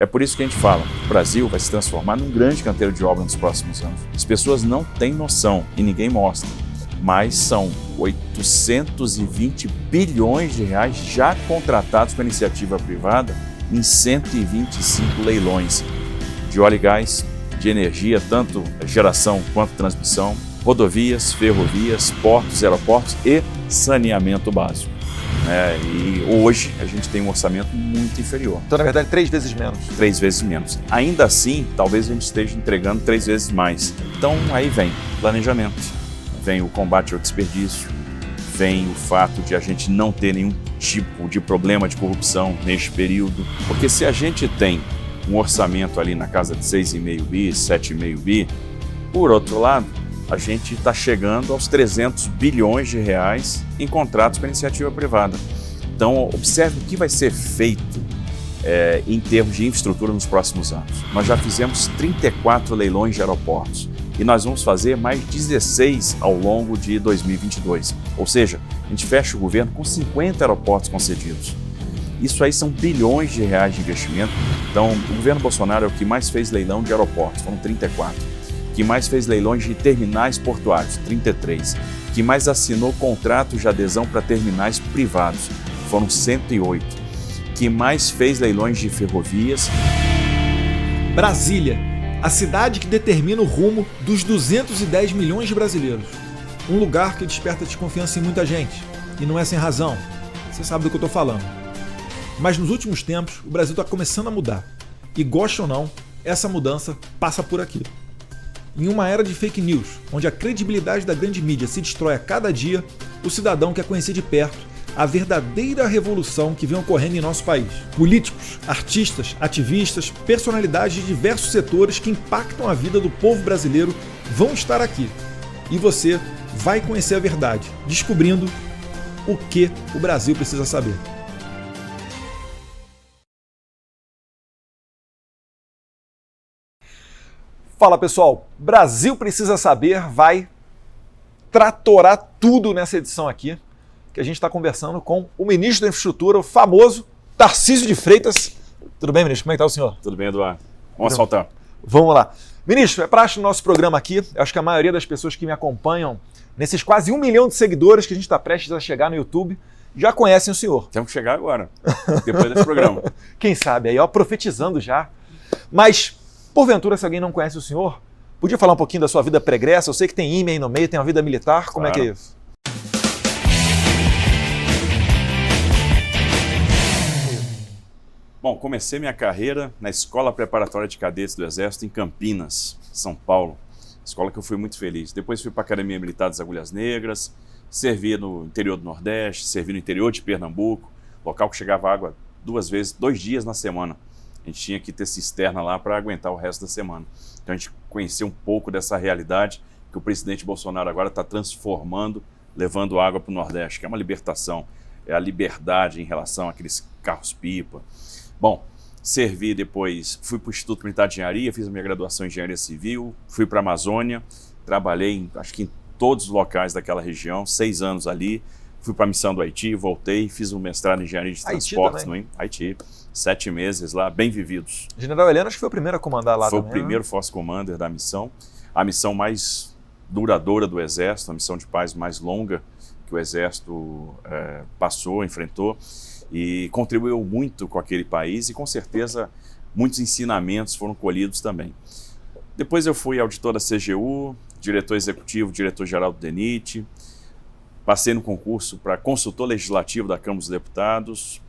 É por isso que a gente fala, o Brasil vai se transformar num grande canteiro de obra nos próximos anos. As pessoas não têm noção e ninguém mostra, mas são 820 bilhões de reais já contratados com a iniciativa privada em 125 leilões de óleo e gás, de energia, tanto geração quanto transmissão, rodovias, ferrovias, portos, aeroportos e saneamento básico. E hoje a gente tem um orçamento muito inferior. Então, na verdade, 3 vezes menos. 3 vezes menos. Ainda assim, talvez a gente esteja entregando 3 vezes mais. Então, aí vem planejamento, vem o combate ao desperdício, vem o fato de a gente não ter nenhum tipo de problema de corrupção neste período. Porque se a gente tem um orçamento ali na casa de 6,5 bi, 7,5 bi, por outro lado, a gente está chegando aos 300 bilhões de reais em contratos com a iniciativa privada. Então, observe o que vai ser feito em termos de infraestrutura nos próximos anos. Nós já fizemos 34 leilões de aeroportos e nós vamos fazer mais 16 ao longo de 2022. Ou seja, a gente fecha o governo com 50 aeroportos concedidos. Isso aí são bilhões de reais de investimento. Então, o governo Bolsonaro é o que mais fez leilão de aeroportos, foram 34. Que mais fez leilões de terminais portuários, 33. Que mais assinou contratos de adesão para terminais privados, foram 108. Que mais fez leilões de ferrovias. Brasília, a cidade que determina o rumo dos 210 milhões de brasileiros. Um lugar que desperta desconfiança em muita gente. E não é sem razão. Você sabe do que eu estou falando. Mas nos últimos tempos, o Brasil está começando a mudar. E goste ou não, essa mudança passa por aqui. Em uma era de fake news, onde a credibilidade da grande mídia se destrói a cada dia, o cidadão quer conhecer de perto a verdadeira revolução que vem ocorrendo em nosso país. Políticos, artistas, ativistas, personalidades de diversos setores que impactam a vida do povo brasileiro vão estar aqui. E você vai conhecer a verdade, descobrindo o que o Brasil precisa saber. Fala pessoal, Brasil Precisa Saber vai tratorar tudo nessa edição aqui, que a gente está conversando com o ministro da Infraestrutura, o famoso Tarcísio de Freitas. Tudo bem, ministro? Como é que está o senhor? Tudo bem, Eduardo? Vamos assaltar. Vamos lá. Ministro, é praxe no nosso programa aqui, eu acho que a maioria das pessoas que me acompanham, nesses quase 1 milhão de seguidores que a gente está prestes a chegar no YouTube, já conhecem o senhor. Temos que chegar agora, depois desse programa. Quem sabe, aí ó, profetizando já. Mas... porventura, se alguém não conhece o senhor, podia falar um pouquinho da sua vida pregressa? Eu sei que tem IME aí no meio, tem uma vida militar, como é que é isso? Bom, comecei minha carreira na Escola Preparatória de Cadetes do Exército em Campinas, São Paulo. Escola que eu fui muito feliz. Depois fui para a Academia Militar das Agulhas Negras, servi no interior do Nordeste, servi no interior de Pernambuco, local que chegava água 2 dias na semana. A gente tinha que ter cisterna lá para aguentar o resto da semana. Então a gente conheceu um pouco dessa realidade que o presidente Bolsonaro agora está transformando, levando água para o Nordeste, que é uma libertação, é a liberdade em relação àqueles carros-pipa. Bom, servi depois, fui para o Instituto Militar de Engenharia, fiz a minha graduação em Engenharia Civil, fui para a Amazônia, trabalhei acho que em todos os locais daquela região, 6 anos ali, fui para a missão do Haiti, voltei, fiz um mestrado em Engenharia de Transportes no Haiti. 7 meses lá, bem vividos. General Heleno acho que foi o primeiro a comandar lá também. Foi o primeiro Force Commander da missão, a missão mais duradoura do Exército, a missão de paz mais longa que o Exército passou, enfrentou, e contribuiu muito com aquele país e com certeza muitos ensinamentos foram colhidos também. Depois eu fui auditor da CGU, diretor executivo, diretor-geral do DENIT, passei no concurso para consultor legislativo da Câmara dos Deputados.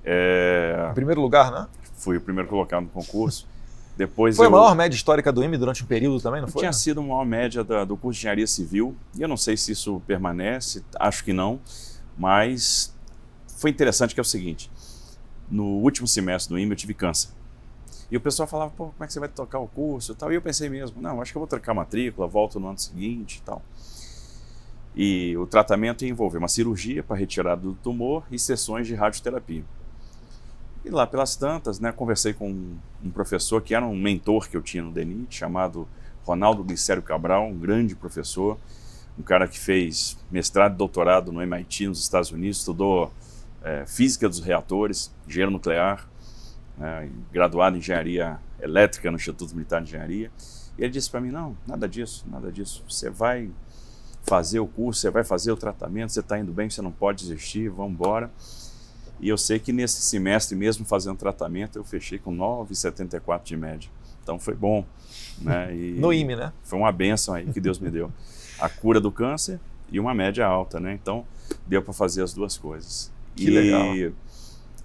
Em primeiro lugar, né? Fui o primeiro colocado no concurso. Depois foi a maior média histórica do IME durante um período também, não foi? Tinha sido a maior média do curso de Engenharia Civil, e eu não sei se isso permanece, acho que não, mas foi interessante que é o seguinte, no último semestre do IME eu tive câncer. E o pessoal falava, pô, como é que você vai tocar o curso e tal? E eu pensei mesmo, não, acho que eu vou trocar a matrícula, volto no ano seguinte e tal. E o tratamento ia envolver uma cirurgia para retirada do tumor e sessões de radioterapia. E lá pelas tantas, né, conversei com um professor que era um mentor que eu tinha no DENIT, chamado Ronaldo Glicério Cabral, um grande professor, um cara que fez mestrado e doutorado no MIT, nos Estados Unidos, estudou física dos reatores, engenheiro nuclear, né, graduado em Engenharia Elétrica no Instituto Militar de Engenharia. E ele disse para mim, não, nada disso, nada disso. Você vai fazer o curso, você vai fazer o tratamento, você está indo bem, você não pode desistir, vamos embora. E eu sei que nesse semestre, mesmo fazendo tratamento, eu fechei com 9,74 de média. Então foi bom, né? E no IME, né? Foi uma bênção aí que Deus me deu. A cura do câncer e uma média alta, né? Então deu para fazer as duas coisas. Que legal.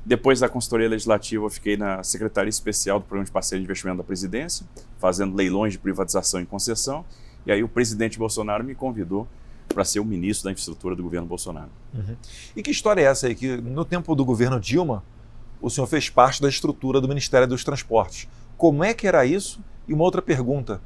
Depois da consultoria legislativa, eu fiquei na Secretaria Especial do Programa de Parceria de Investimento da Presidência, fazendo leilões de privatização e concessão. E aí o presidente Bolsonaro me convidou para ser o ministro da infraestrutura do governo Bolsonaro. Uhum. E que história é essa aí? Que no tempo do governo Dilma, o senhor fez parte da estrutura do Ministério dos Transportes. Como é que era isso? E uma outra pergunta,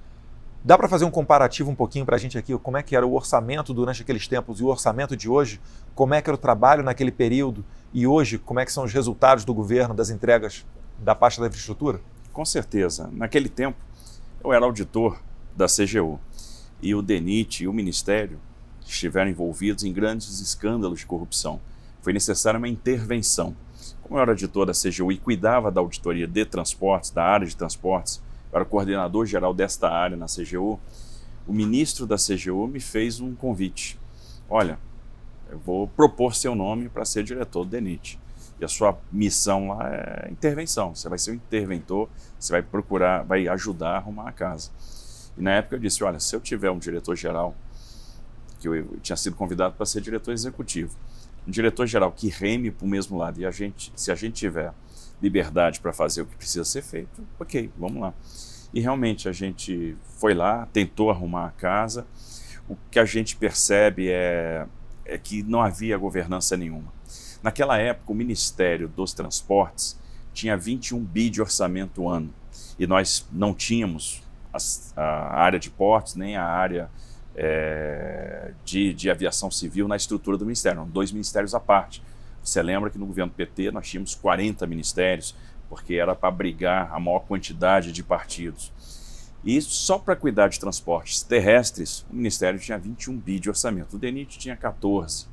dá para fazer um comparativo um pouquinho para a gente aqui? Como é que era o orçamento durante aqueles tempos e o orçamento de hoje? Como é que era o trabalho naquele período? E hoje, como é que são os resultados do governo, das entregas da pasta da infraestrutura? Com certeza. Naquele tempo, eu era auditor da CGU. E o DENIT e o Ministério estiveram envolvidos em grandes escândalos de corrupção. Foi necessária uma intervenção. Como eu era auditor da CGU e cuidava da auditoria de transportes, da área de transportes, eu era coordenador geral desta área na CGU, o ministro da CGU me fez um convite. Olha, eu vou propor seu nome para ser diretor do DENIT. E a sua missão lá é intervenção. Você vai ser um interventor, você vai procurar, vai ajudar a arrumar a casa. E na época eu disse, olha, se eu tiver um diretor-geral, que eu tinha sido convidado para ser diretor executivo, um diretor-geral que reme para o mesmo lado, e se a gente tiver liberdade para fazer o que precisa ser feito, ok, vamos lá. E realmente a gente foi lá, tentou arrumar a casa. O que a gente percebe é que não havia governança nenhuma. Naquela época, o Ministério dos Transportes tinha 21 bi de orçamento ano, e nós não tínhamos a área de portos, nem a área de aviação civil na estrutura do Ministério. Eram 2 ministérios à parte. Você lembra que no governo PT nós tínhamos 40 ministérios, porque era para abrigar a maior quantidade de partidos. E só para cuidar de transportes terrestres, o Ministério tinha 21 bi de orçamento. O DENIT tinha 14.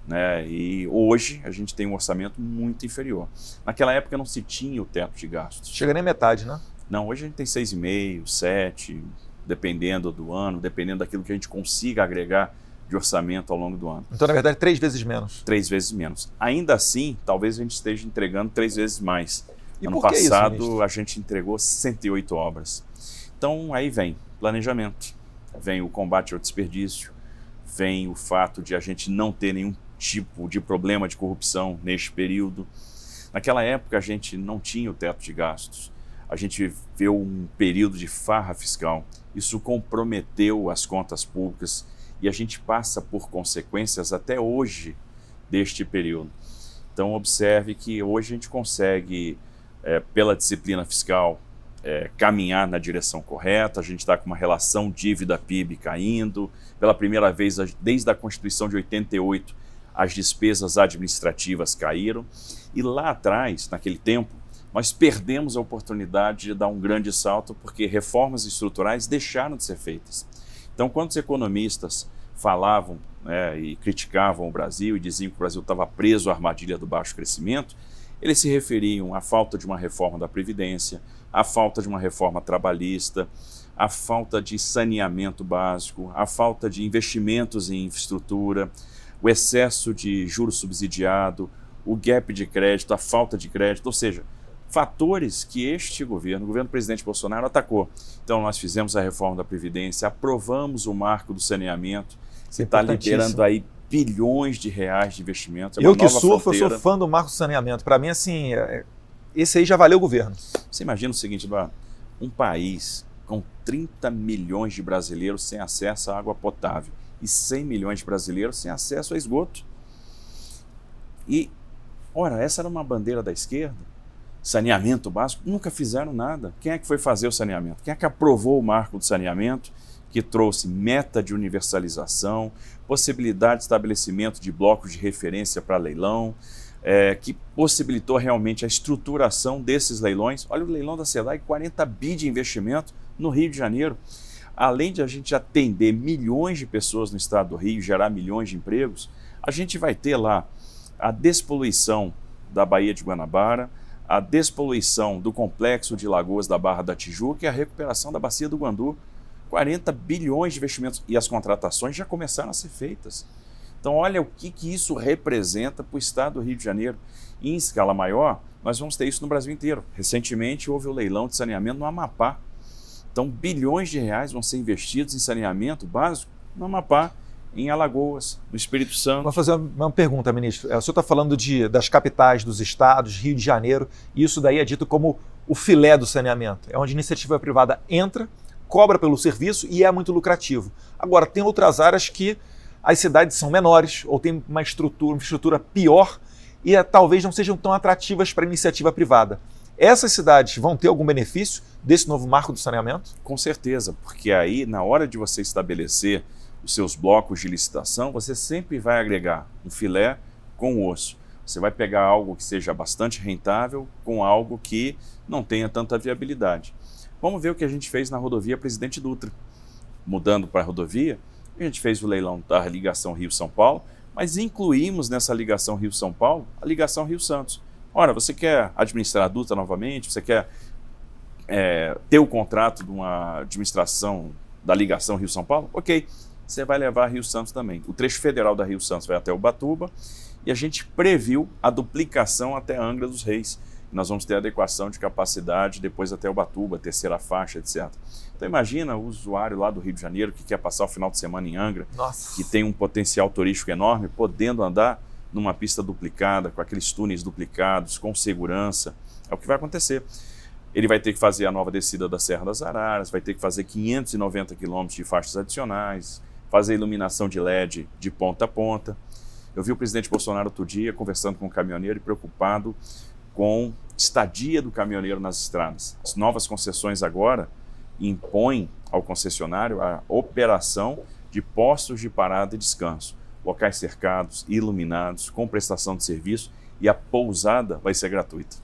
Né? E hoje a gente tem um orçamento muito inferior. Naquela época não se tinha o teto de gastos. Chega nem metade, né? Não, hoje a gente tem 6,5, 7, dependendo do ano, dependendo daquilo que a gente consiga agregar de orçamento ao longo do ano. Então, na verdade, 3 vezes menos. 3 vezes menos. Ainda assim, talvez a gente esteja entregando 3 vezes mais. E ano por que passado, isso, a gente entregou 108 obras. Então, aí vem planejamento, vem o combate ao desperdício, vem o fato de a gente não ter nenhum tipo de problema de corrupção neste período. Naquela época, a gente não tinha o teto de gastos. A gente viveu um período de farra fiscal. Isso comprometeu as contas públicas e a gente passa por consequências até hoje deste período. Então, observe que hoje a gente consegue, pela disciplina fiscal, caminhar na direção correta. A gente está com uma relação dívida-PIB caindo. Pela primeira vez, desde a Constituição de 88, as despesas administrativas caíram. E lá atrás, naquele tempo, nós perdemos a oportunidade de dar um grande salto porque reformas estruturais deixaram de ser feitas. Então, quando os economistas falavam e criticavam o Brasil e diziam que o Brasil estava preso à armadilha do baixo crescimento, eles se referiam à falta de uma reforma da Previdência, à falta de uma reforma trabalhista, à falta de saneamento básico, à falta de investimentos em infraestrutura, o excesso de juros subsidiado, o gap de crédito, a falta de crédito, ou seja, fatores que este governo, o governo do presidente Bolsonaro, atacou. Então, nós fizemos a reforma da Previdência, aprovamos o marco do saneamento, que está liberando aí bilhões de reais de investimento. Eu que surfo, eu sou fã do marco do saneamento. Para mim, assim, esse aí já valeu o governo. Você imagina o seguinte, Eduardo, um país com 30 milhões de brasileiros sem acesso à água potável e 100 milhões de brasileiros sem acesso a esgoto. E, ora, essa era uma bandeira da esquerda. Saneamento básico, nunca fizeram nada. Quem é que foi fazer o saneamento? Quem é que aprovou o marco do saneamento, que trouxe meta de universalização, possibilidade de estabelecimento de blocos de referência para leilão, que possibilitou realmente a estruturação desses leilões? Olha o leilão da SEDAI, 40 bi de investimento no Rio de Janeiro. Além de a gente atender milhões de pessoas no estado do Rio, gerar milhões de empregos, a gente vai ter lá a despoluição da Baía de Guanabara, a despoluição do complexo de lagoas da Barra da Tijuca e a recuperação da Bacia do Guandu. 40 bilhões de investimentos e as contratações já começaram a ser feitas. Então olha o que isso representa para o estado do Rio de Janeiro. E em escala maior, nós vamos ter isso no Brasil inteiro. Recentemente houve o leilão de saneamento no Amapá. Então bilhões de reais vão ser investidos em saneamento básico no Amapá, em Alagoas, no Espírito Santo. Vou fazer uma pergunta, ministro. O senhor está falando das capitais dos estados, Rio de Janeiro, e isso daí é dito como o filé do saneamento. É onde a iniciativa privada entra, cobra pelo serviço e é muito lucrativo. Agora, tem outras áreas que as cidades são menores ou têm uma infraestrutura pior e talvez não sejam tão atrativas para a iniciativa privada. Essas cidades vão ter algum benefício desse novo marco do saneamento? Com certeza, porque aí, na hora de você estabelecer os seus blocos de licitação, você sempre vai agregar um filé com osso. Você vai pegar algo que seja bastante rentável com algo que não tenha tanta viabilidade. Vamos ver o que a gente fez na rodovia Presidente Dutra. Mudando para a rodovia, a gente fez o leilão da ligação Rio-São Paulo, mas incluímos nessa ligação Rio-São Paulo a ligação Rio-Santos. Ora, você quer administrar a Dutra novamente? Você quer ter o contrato de uma administração da ligação Rio-São Paulo? Ok. Você vai levar a Rio Santos também. O trecho federal da Rio Santos vai até Ubatuba e a gente previu a duplicação até Angra dos Reis. Nós vamos ter adequação de capacidade depois até Ubatuba, terceira faixa, etc. Então imagina o usuário lá do Rio de Janeiro que quer passar o final de semana em Angra, Nossa, que tem um potencial turístico enorme, podendo andar numa pista duplicada, com aqueles túneis duplicados, com segurança. É o que vai acontecer. Ele vai ter que fazer a nova descida da Serra das Araras, vai ter que fazer 590 quilômetros de faixas adicionais, fazer iluminação de LED de ponta a ponta. Eu vi o presidente Bolsonaro outro dia conversando com um caminhoneiro e preocupado com estadia do caminhoneiro nas estradas. As novas concessões agora impõem ao concessionário a operação de postos de parada e descanso, locais cercados, iluminados, com prestação de serviço, e a pousada vai ser gratuita.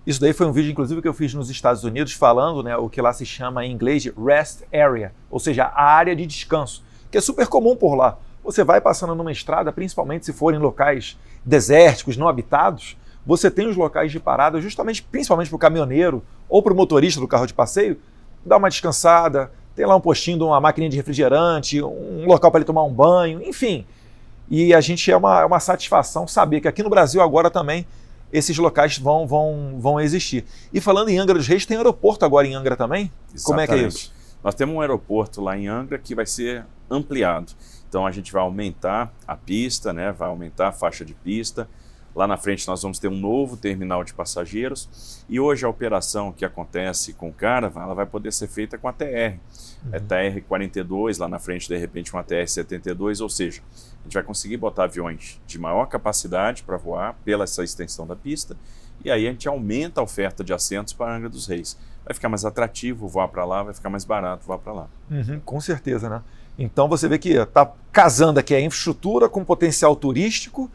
Isso daí foi um vídeo, inclusive, que eu fiz nos Estados Unidos, falando, né, o que lá se chama em inglês de rest area, ou seja, a área de descanso, que é super comum por lá. Você vai passando numa estrada, principalmente se forem locais desérticos, não habitados, você tem os locais de parada justamente, principalmente para o caminhoneiro ou para o motorista do carro de passeio, dar uma descansada, tem lá um postinho de uma maquininha de refrigerante, um local para ele tomar um banho, enfim. E a gente é uma satisfação saber que aqui no Brasil agora também esses locais vão existir. E falando em Angra dos Reis, tem aeroporto agora em Angra também? Exatamente. Como é que é isso? Nós temos um aeroporto lá em Angra que vai ser ampliado. Então a gente vai aumentar a pista, né? Vai aumentar a faixa de pista. Lá na frente nós vamos ter um novo terminal de passageiros. E hoje a operação que acontece com o Caravan, ela vai poder ser feita com a TR. É TR-42, lá na frente de repente uma TR-72, ou seja, a gente vai conseguir botar aviões de maior capacidade para voar pela essa extensão da pista, e aí a gente aumenta a oferta de assentos para Angra dos Reis. Vai ficar mais atrativo voar para lá, vai ficar mais barato voar para lá. Com certeza, né? Então você vê que está casando aqui a infraestrutura com potencial turístico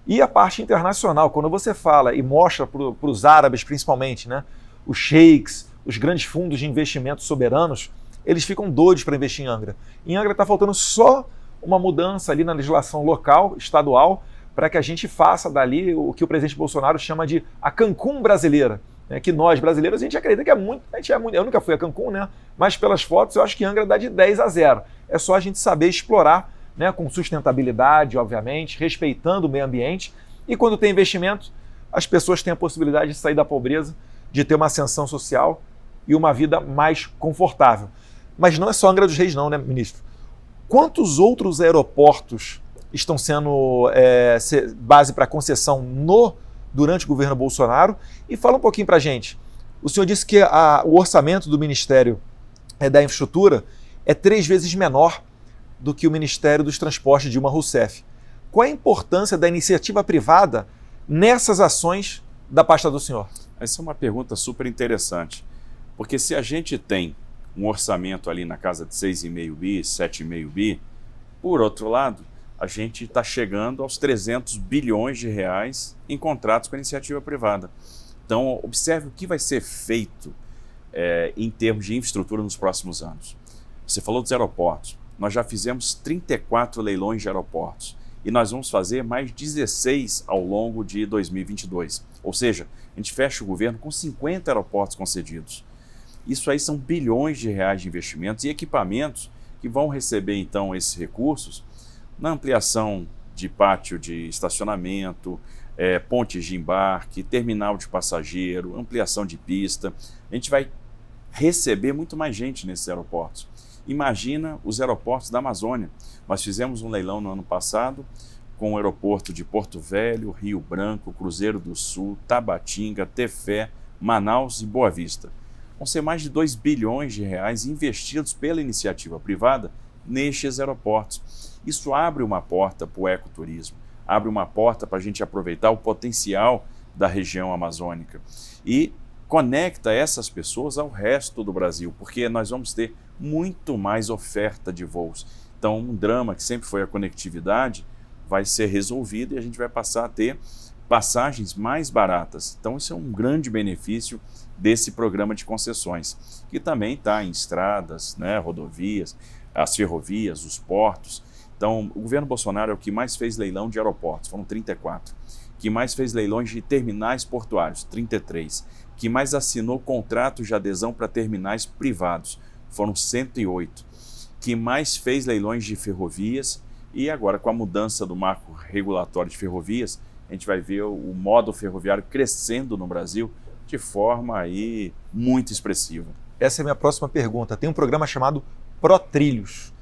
e a parte internacional. Quando você fala e mostra para os árabes, principalmente, né, os sheiks, os grandes fundos de investimentos soberanos, eles ficam doidos para investir em Angra. Em Angra está faltando só uma mudança ali na legislação local, estadual, para que a gente faça dali o que o presidente Bolsonaro chama de a Cancún brasileira. Né? Que nós, brasileiros, a gente acredita que é muito... Eu nunca fui a Cancún, né? Mas pelas fotos eu acho que Angra dá de 10-0. É só a gente saber explorar, né? Com sustentabilidade, obviamente, respeitando o meio ambiente. E quando tem investimento, as pessoas têm a possibilidade de sair da pobreza, de ter uma ascensão social e uma vida mais confortável. Mas não é só Angra dos Reis não, né, ministro? Quantos outros aeroportos estão sendo base para concessão durante o governo Bolsonaro? E fala um pouquinho para a gente. O senhor disse que o orçamento do Ministério da Infraestrutura é 3 vezes menor do que o Ministério dos Transportes de Dilma Rousseff. Qual a importância da iniciativa privada nessas ações da pasta do senhor? Essa é uma pergunta super interessante, porque se a gente tem um orçamento ali na casa de 6,5 bi, 7,5 bi, por outro lado, a gente está chegando aos 300 bilhões de reais em contratos com a iniciativa privada. Então, observe o que vai ser feito em termos de infraestrutura nos próximos anos. Você falou dos aeroportos. Nós já fizemos 34 leilões de aeroportos e nós vamos fazer mais 16 ao longo de 2022. Ou seja, a gente fecha o governo com 50 aeroportos concedidos. Isso aí são bilhões de reais de investimentos e equipamentos que vão receber então esses recursos na ampliação de pátio de estacionamento, pontes de embarque, terminal de passageiro, ampliação de pista. A gente vai receber muito mais gente nesses aeroportos. Imagina os aeroportos da Amazônia. Nós fizemos um leilão no ano passado com o aeroporto de Porto Velho, Rio Branco, Cruzeiro do Sul, Tabatinga, Tefé, Manaus e Boa Vista. Vão ser mais de 2 bilhões de reais investidos pela iniciativa privada nestes aeroportos. Isso abre uma porta para o ecoturismo, abre uma porta para a gente aproveitar o potencial da região amazônica e conecta essas pessoas ao resto do Brasil, porque nós vamos ter muito mais oferta de voos. Então, um drama que sempre foi a conectividade vai ser resolvido e a gente vai passar a ter passagens mais baratas. Então, isso é um grande benefício desse programa de concessões, que também está em estradas, né, rodovias, as ferrovias, os portos. Então, o governo Bolsonaro é o que mais fez leilão de aeroportos, foram 34. Que mais fez leilões de terminais portuários, 33. Que mais assinou contratos de adesão para terminais privados, foram 108. Que mais fez leilões de ferrovias e agora com a mudança do marco regulatório de ferrovias, a gente vai ver o modo ferroviário crescendo no Brasil de forma aí muito expressiva. Essa é a minha próxima pergunta. Tem um programa chamado ProTrilhos.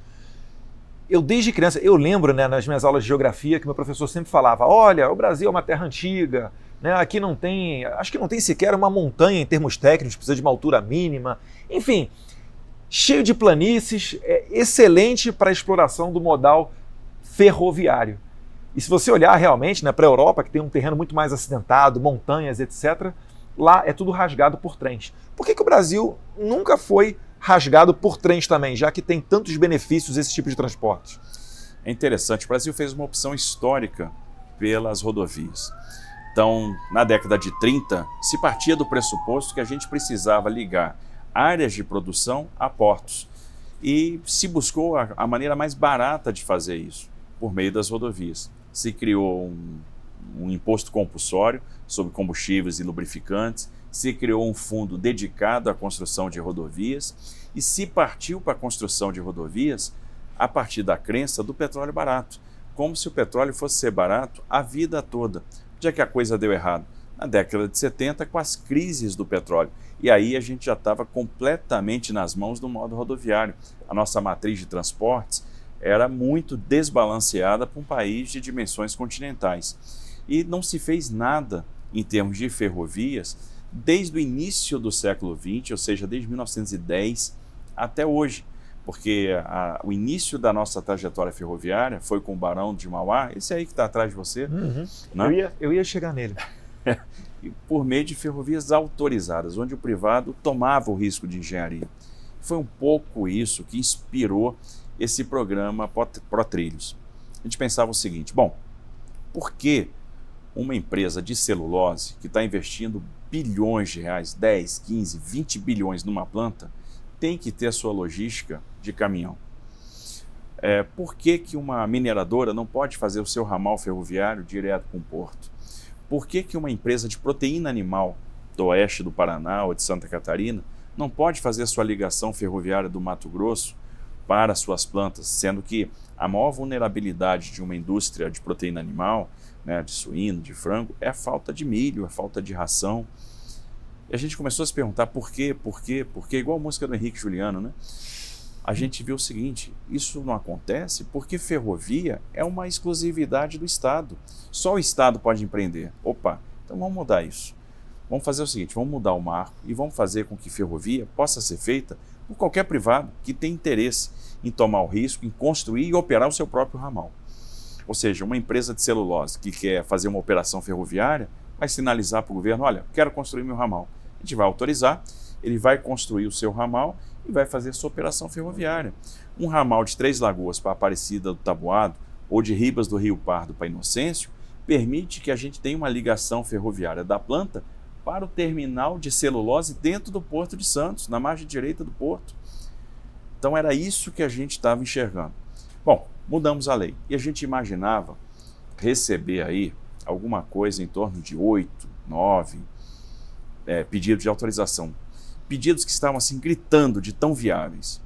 Eu desde criança, eu lembro, né, nas minhas aulas de geografia que meu professor sempre falava, olha, o Brasil é uma terra antiga, né, aqui não tem, acho que não tem sequer uma montanha em termos técnicos, precisa de uma altura mínima, enfim, cheio de planícies, excelente para a exploração do modal ferroviário. E se você olhar realmente, né, para a Europa, que tem um terreno muito mais acidentado, montanhas, etc., lá é tudo rasgado por trens. Por que o Brasil nunca foi rasgado por trens também, já que tem tantos benefícios esse tipo de transporte? É interessante, o Brasil fez uma opção histórica pelas rodovias. Então, na década de 30, se partia do pressuposto que a gente precisava ligar áreas de produção a portos. E se buscou a maneira mais barata de fazer isso, por meio das rodovias. Se criou um imposto compulsório sobre combustíveis e lubrificantes, se criou um fundo dedicado à construção de rodovias e se partiu para a construção de rodovias a partir da crença do petróleo barato, como se o petróleo fosse ser barato a vida toda. Onde é que a coisa deu errado? Na década de 70, com as crises do petróleo. E aí a gente já estava completamente nas mãos do modo rodoviário. A nossa matriz de transportes era muito desbalanceada para um país de dimensões continentais. E não se fez nada em termos de ferrovias desde o início do século XX, ou seja, desde 1910 até hoje. Porque o início da nossa trajetória ferroviária foi com o Barão de Mauá, esse aí que está atrás de você. Uhum. Né? Eu ia chegar nele. Por meio de ferrovias autorizadas, onde o privado tomava o risco de engenharia. Foi um pouco isso que inspirou esse programa ProTrilhos. A gente pensava o seguinte, bom, por que uma empresa de celulose que está investindo bilhões de reais, 10, 15, 20 bilhões numa planta, tem que ter a sua logística de caminhão? Por que uma mineradora não pode fazer o seu ramal ferroviário direto com o porto? Por que uma empresa de proteína animal do oeste do Paraná ou de Santa Catarina não pode fazer a sua ligação ferroviária do Mato Grosso para suas plantas, sendo que a maior vulnerabilidade de uma indústria de proteína animal, né, de suíno, de frango, é a falta de milho, a falta de ração. E a gente começou a se perguntar por quê, igual a música do Henrique Juliano, né? A gente viu o seguinte, isso não acontece porque ferrovia é uma exclusividade do Estado. Só o Estado pode empreender. Opa, então vamos mudar isso. Vamos fazer o seguinte, vamos mudar o marco e vamos fazer com que ferrovia possa ser feita por qualquer privado que tenha interesse em tomar o risco, em construir e operar o seu próprio ramal. Ou seja, uma empresa de celulose que quer fazer uma operação ferroviária vai sinalizar para o governo, olha, quero construir meu ramal. A gente vai autorizar, ele vai construir o seu ramal e vai fazer sua operação ferroviária. Um ramal de Três Lagoas para Aparecida do Taboado ou de Ribas do Rio Pardo para Inocêncio permite que a gente tenha uma ligação ferroviária da planta para o terminal de celulose dentro do Porto de Santos, na margem direita do porto. Então era isso que a gente estava enxergando. Bom, mudamos a lei e a gente imaginava receber aí alguma coisa em torno de 8, 9 pedidos de autorização. Pedidos que estavam assim gritando de tão viáveis.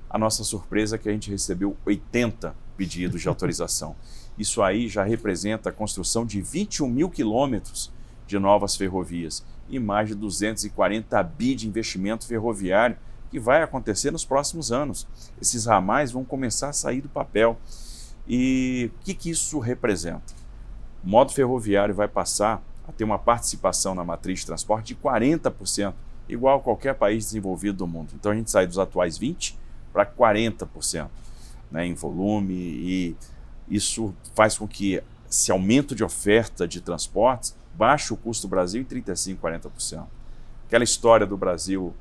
A nossa surpresa é que a gente recebeu 80 pedidos de autorização. Isso aí já representa a construção de 21 mil quilômetros de novas ferrovias e mais de 240 bi de investimento ferroviário que vai acontecer nos próximos anos. Esses ramais vão começar a sair do papel. E o que isso representa? O modo ferroviário vai passar a ter uma participação na matriz de transporte de 40%, igual a qualquer país desenvolvido do mundo. Então a gente sai dos atuais 20% para 40%, né, em volume, e isso faz com que esse aumento de oferta de transportes baixe o custo do Brasil em 35%, 40%. Aquela história do Brasil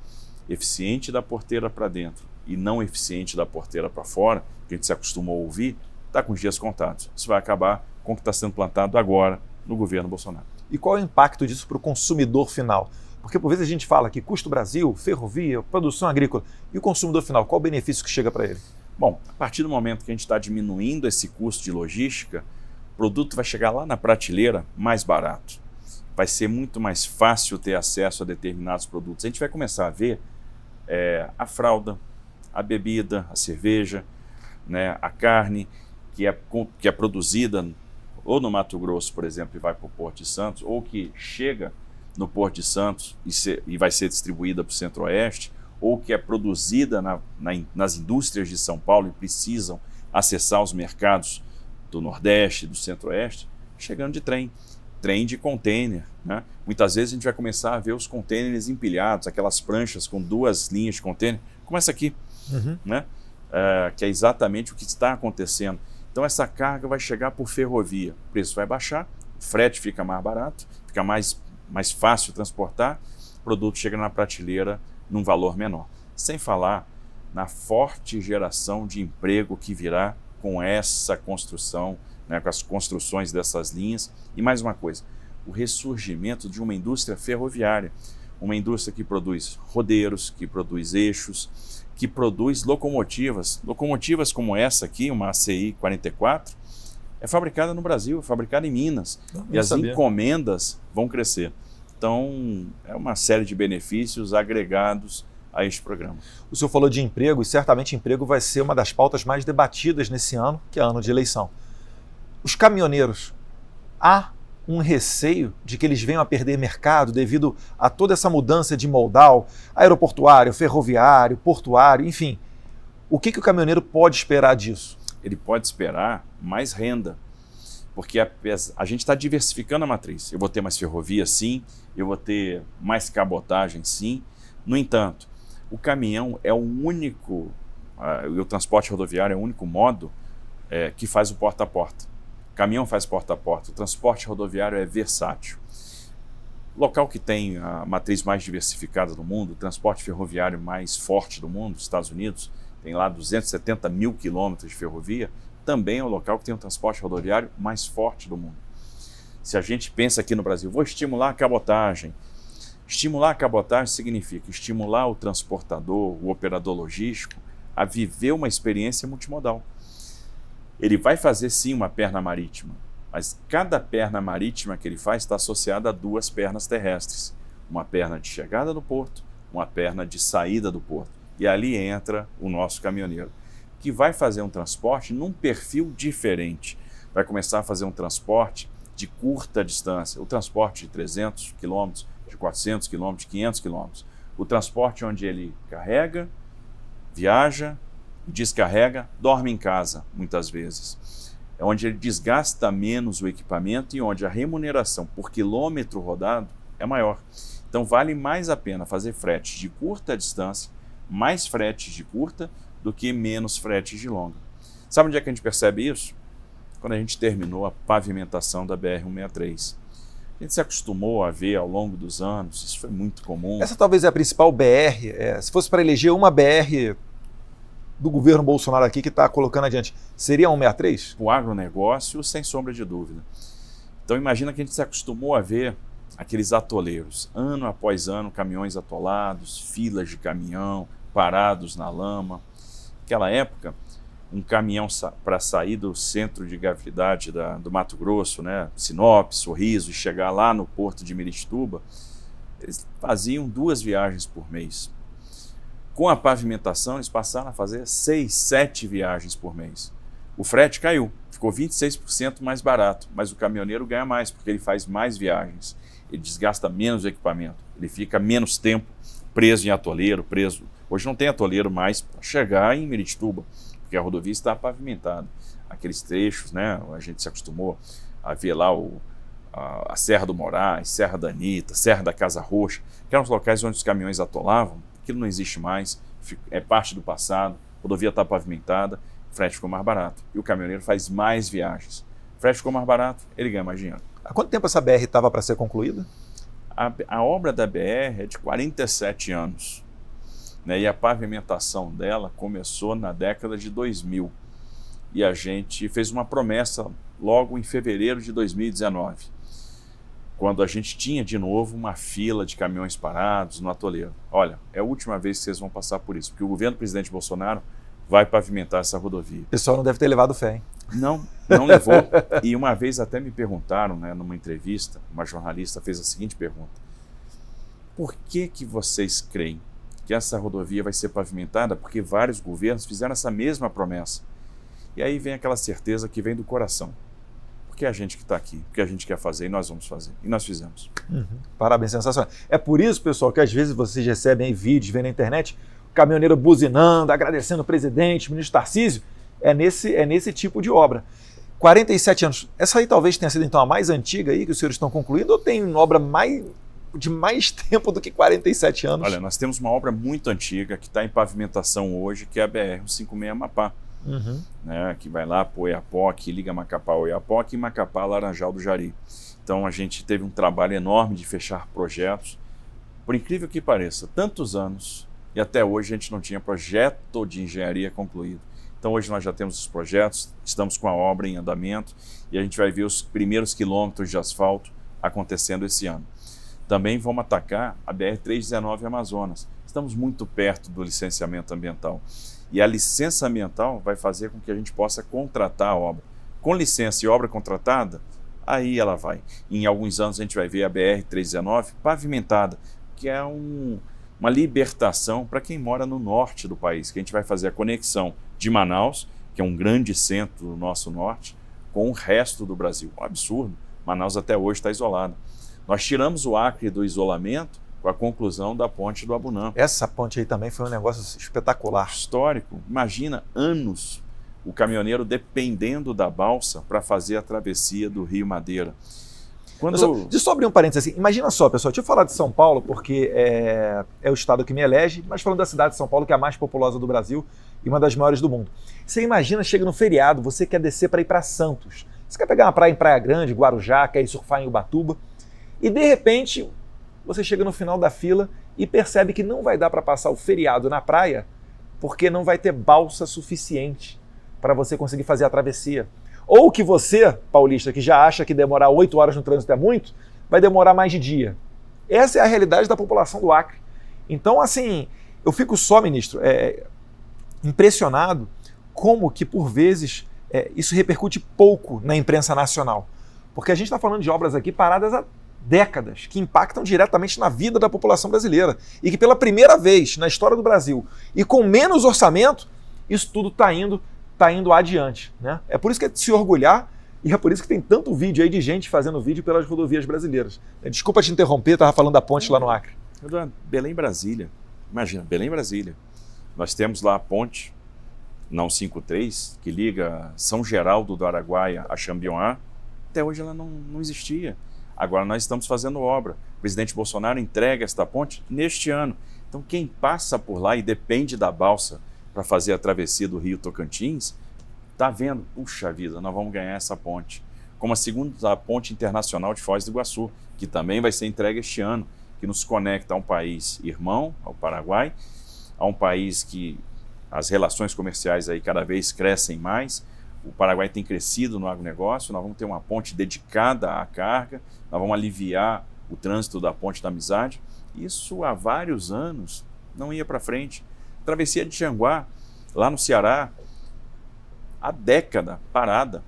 eficiente da porteira para dentro e não eficiente da porteira para fora, que a gente se acostumou a ouvir, está com os dias contados. Isso vai acabar com o que está sendo plantado agora no governo Bolsonaro. E qual é o impacto disso para o consumidor final? Porque por vezes a gente fala que custo Brasil, ferrovia, produção agrícola, e o consumidor final, qual o benefício que chega para ele? Bom, a partir do momento que a gente está diminuindo esse custo de logística, o produto vai chegar lá na prateleira mais barato. Vai ser muito mais fácil ter acesso a determinados produtos. A gente vai começar a ver a fralda, a bebida, a cerveja, né, a carne, que é produzida ou no Mato Grosso, por exemplo, e vai para o Porto de Santos, ou que chega no Porto de Santos e vai ser distribuída para o Centro-Oeste, ou que é produzida nas indústrias de São Paulo e precisam acessar os mercados do Nordeste, do Centro-Oeste, chegando de trem de container, né? Muitas vezes a gente vai começar a ver os containers empilhados, aquelas pranchas com 2 linhas de container, como essa aqui, né? Que é exatamente o que está acontecendo. Então essa carga vai chegar por ferrovia, o preço vai baixar, o frete fica mais barato, fica mais fácil transportar, o produto chega na prateleira num valor menor. Sem falar na forte geração de emprego que virá com essa construção, né, com as construções dessas linhas. E mais uma coisa, o ressurgimento de uma indústria ferroviária, uma indústria que produz rodeiros, que produz eixos, que produz locomotivas. Locomotivas como essa aqui, uma ACI 44, é fabricada no Brasil, é fabricada em Minas. E as encomendas vão crescer. Então, é uma série de benefícios agregados a este programa. O senhor falou de emprego, e certamente emprego vai ser uma das pautas mais debatidas nesse ano, que é ano de eleição. Os caminhoneiros, há um receio de que eles venham a perder mercado devido a toda essa mudança de modal, aeroportuário, ferroviário, portuário, enfim. O que o caminhoneiro pode esperar disso? Ele pode esperar mais renda, porque a gente está diversificando a matriz. Eu vou ter mais ferrovia, sim, eu vou ter mais cabotagem, sim. No entanto, o caminhão é o único, o transporte rodoviário é o único modo que faz o porta a porta. O caminhão faz porta a porta, o transporte rodoviário é versátil. Local que tem a matriz mais diversificada do mundo, o transporte ferroviário mais forte do mundo, Estados Unidos, tem lá 270 mil quilômetros de ferrovia, também é o local que tem o transporte rodoviário mais forte do mundo. Se a gente pensa aqui no Brasil, vou estimular a cabotagem. Estimular a cabotagem significa estimular o transportador, o operador logístico, a viver uma experiência multimodal. Ele vai fazer sim uma perna marítima, mas cada perna marítima que ele faz está associada a 2 pernas terrestres. Uma perna de chegada no porto, uma perna de saída do porto. E ali entra o nosso caminhoneiro, que vai fazer um transporte num perfil diferente. Vai começar a fazer um transporte de curta distância, o transporte de 300 quilômetros, de 400 quilômetros, de 500 quilômetros. O transporte onde ele carrega, viaja, descarrega, dorme em casa, muitas vezes. É onde ele desgasta menos o equipamento e onde a remuneração por quilômetro rodado é maior. Então vale mais a pena fazer fretes de curta distância, mais fretes de curta, do que menos fretes de longa. Sabe onde é que a gente percebe isso? Quando a gente terminou a pavimentação da BR-163. A gente se acostumou a ver ao longo dos anos, isso foi muito comum. Essa talvez é a principal BR, se fosse para eleger uma BR do governo Bolsonaro aqui que está colocando adiante, seria a 163? O agronegócio, sem sombra de dúvida. Então imagina que a gente se acostumou a ver aqueles atoleiros, ano após ano, caminhões atolados, filas de caminhão, parados na lama. Naquela época, um caminhão para sair do centro de gravidade do Mato Grosso, né, Sinop, Sorriso, e chegar lá no porto de Miritituba, eles faziam 2 viagens por mês. Com a pavimentação, eles passaram a fazer 6, 7 viagens por mês. O frete caiu, ficou 26% mais barato, mas o caminhoneiro ganha mais, porque ele faz mais viagens, ele desgasta menos equipamento, ele fica menos tempo preso em atoleiro, preso. Hoje não tem atoleiro mais para chegar em Miritituba, porque a rodovia está pavimentada. Aqueles trechos, né, a gente se acostumou a ver lá a Serra do Moraes, Serra da Anitta, Serra da Casa Roxa, que eram os locais onde os caminhões atolavam. Aquilo não existe mais, é parte do passado, a rodovia está pavimentada, o frete ficou mais barato. E o caminhoneiro faz mais viagens. O frete ficou mais barato, ele ganha mais dinheiro. Há quanto tempo essa BR estava para ser concluída? A obra da BR é de 47 anos. Né, e a pavimentação dela começou na década de 2000. E a gente fez uma promessa logo em fevereiro de 2019, quando a gente tinha de novo uma fila de caminhões parados no atoleiro. Olha, é a última vez que vocês vão passar por isso, porque o governo do presidente Bolsonaro vai pavimentar essa rodovia. O pessoal não deve ter levado fé, hein? Não levou. E uma vez até me perguntaram, né, numa entrevista, uma jornalista fez a seguinte pergunta: por que vocês creem que essa rodovia vai ser pavimentada? Porque vários governos fizeram essa mesma promessa. E aí vem aquela certeza que vem do coração. Porque é a gente que está aqui, porque a gente quer fazer e nós vamos fazer. E nós fizemos. Parabéns, sensacional. É por isso, pessoal, que às vezes vocês recebem vídeos, vêm na internet, o caminhoneiro buzinando, agradecendo o presidente, o ministro Tarcísio. É nesse tipo de obra. 47 anos. Essa aí talvez tenha sido então a mais antiga aí que os senhores estão concluindo, ou tem obra de mais tempo do que 47 anos? Olha, nós temos uma obra muito antiga que está em pavimentação hoje, que é a BR-156 Amapá, né, que vai lá para o Oiapoque, liga Macapá ao Oiapoque e Macapá Laranjal do Jari. Então a gente teve um trabalho enorme de fechar projetos. Por incrível que pareça, tantos anos, e até hoje a gente não tinha projeto de engenharia concluído. Então hoje nós já temos os projetos, estamos com a obra em andamento e a gente vai ver os primeiros quilômetros de asfalto acontecendo esse ano. Também vamos atacar a BR-319 Amazonas. Estamos muito perto do licenciamento ambiental. E a licença ambiental vai fazer com que a gente possa contratar a obra. Com licença e obra contratada, aí ela vai. Em alguns anos a gente vai ver a BR-319 pavimentada, que é uma libertação para quem mora no norte do país, que a gente vai fazer a conexão de Manaus, que é um grande centro do nosso norte, com o resto do Brasil. Um absurdo. Manaus até hoje está isolado. Nós tiramos o Acre do isolamento com a conclusão da ponte do Abunã. Essa ponte aí também foi um negócio espetacular. Histórico. Imagina anos o caminhoneiro dependendo da balsa para fazer a travessia do Rio Madeira. Deixa eu só abrir um parênteses assim. Imagina só, pessoal, deixa eu falar de São Paulo, porque é o estado que me elege, mas falando da cidade de São Paulo, que é a mais populosa do Brasil e uma das maiores do mundo. Você imagina, chega no feriado, você quer descer para ir para Santos. Você quer pegar uma praia em Praia Grande, Guarujá, quer ir surfar em Ubatuba, e de repente você chega no final da fila e percebe que não vai dar para passar o feriado na praia porque não vai ter balsa suficiente para você conseguir fazer a travessia. Ou que você, paulista, que já acha que demorar 8 horas no trânsito é muito, vai demorar mais de dia. Essa é a realidade da população do Acre. Então, assim, eu fico só, ministro, impressionado como que, por vezes, isso repercute pouco na imprensa nacional. Porque a gente está falando de obras aqui paradas há décadas, que impactam diretamente na vida da população brasileira. E que pela primeira vez na história do Brasil, e com menos orçamento, isso tudo está indo adiante, né? É por isso que é de se orgulhar e é por isso que tem tanto vídeo aí de gente fazendo vídeo pelas rodovias brasileiras. Desculpa te interromper, estava falando da ponte lá no Acre. Belém-Brasília. Imagina, Belém-Brasília. Nós temos lá a ponte, não 53, que liga São Geraldo do Araguaia a Xambioá. Até hoje ela não existia. Agora nós estamos fazendo obra. O presidente Bolsonaro entrega esta ponte neste ano. Então quem passa por lá e depende da balsa para fazer a travessia do Rio Tocantins, está vendo, puxa vida, nós vamos ganhar essa ponte. Como a segunda ponte internacional de Foz do Iguaçu, que também vai ser entregue este ano, que nos conecta a um país irmão, ao Paraguai, a um país que as relações comerciais aí cada vez crescem mais. O Paraguai tem crescido no agronegócio, nós vamos ter uma ponte dedicada à carga, nós vamos aliviar o trânsito da Ponte da Amizade. Isso há vários anos não ia para frente. Travessia de Tianguá, lá no Ceará, há década parada.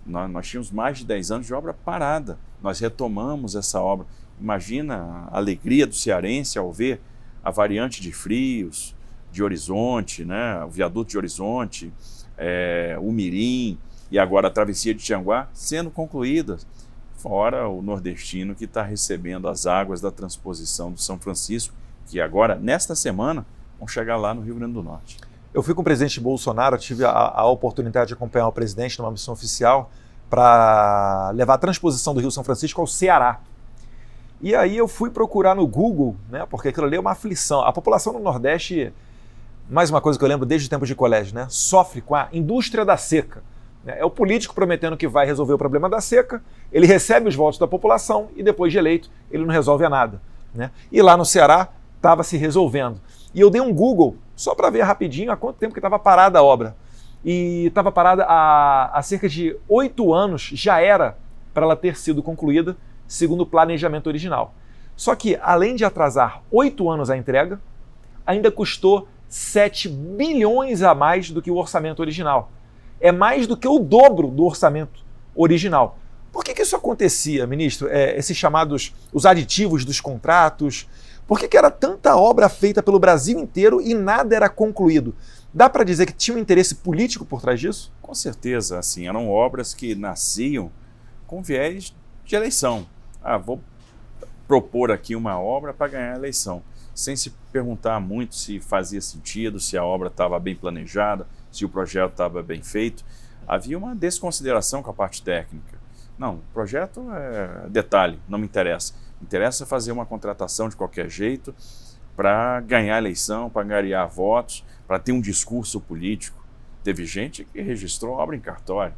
Nós tínhamos mais de 10 anos de obra parada. Nós retomamos essa obra. Imagina a alegria do cearense ao ver a variante de Frios, de Horizonte, né? O viaduto de Horizonte, o Mirim e agora a travessia de Tianguá sendo concluídas. Fora o nordestino que está recebendo as águas da transposição do São Francisco, que agora, nesta semana, vão chegar lá no Rio Grande do Norte. Eu fui com o presidente Bolsonaro, tive a oportunidade de acompanhar o presidente numa missão oficial para levar a transposição do Rio São Francisco ao Ceará. E aí eu fui procurar no Google, né, porque aquilo ali é uma aflição. A população no Nordeste, mais uma coisa que eu lembro desde o tempo de colégio, né, sofre com a indústria da seca. É o político prometendo que vai resolver o problema da seca, ele recebe os votos da população e depois de eleito ele não resolve nada, né? E lá no Ceará estava se resolvendo. E eu dei um Google só para ver rapidinho há quanto tempo que estava parada a obra. E estava parada há cerca de 8 anos, já era para ela ter sido concluída segundo o planejamento original. Só que, além de atrasar 8 anos a entrega, ainda custou 7 bilhões a mais do que o orçamento original. É mais do que o dobro do orçamento original. Por que isso acontecia, ministro? Esses chamados, os aditivos dos contratos, por que era tanta obra feita pelo Brasil inteiro e nada era concluído? Dá para dizer que tinha um interesse político por trás disso? Com certeza, assim, eram obras que nasciam com viés de eleição. Vou propor aqui uma obra para ganhar a eleição, sem se perguntar muito se fazia sentido, se a obra estava bem planejada, se o projeto estava bem feito. Havia uma desconsideração com a parte técnica. Não, o projeto é detalhe, não me interessa. Me interessa fazer uma contratação de qualquer jeito para ganhar a eleição, para angariar votos, para ter um discurso político. Teve gente que registrou obra em cartório.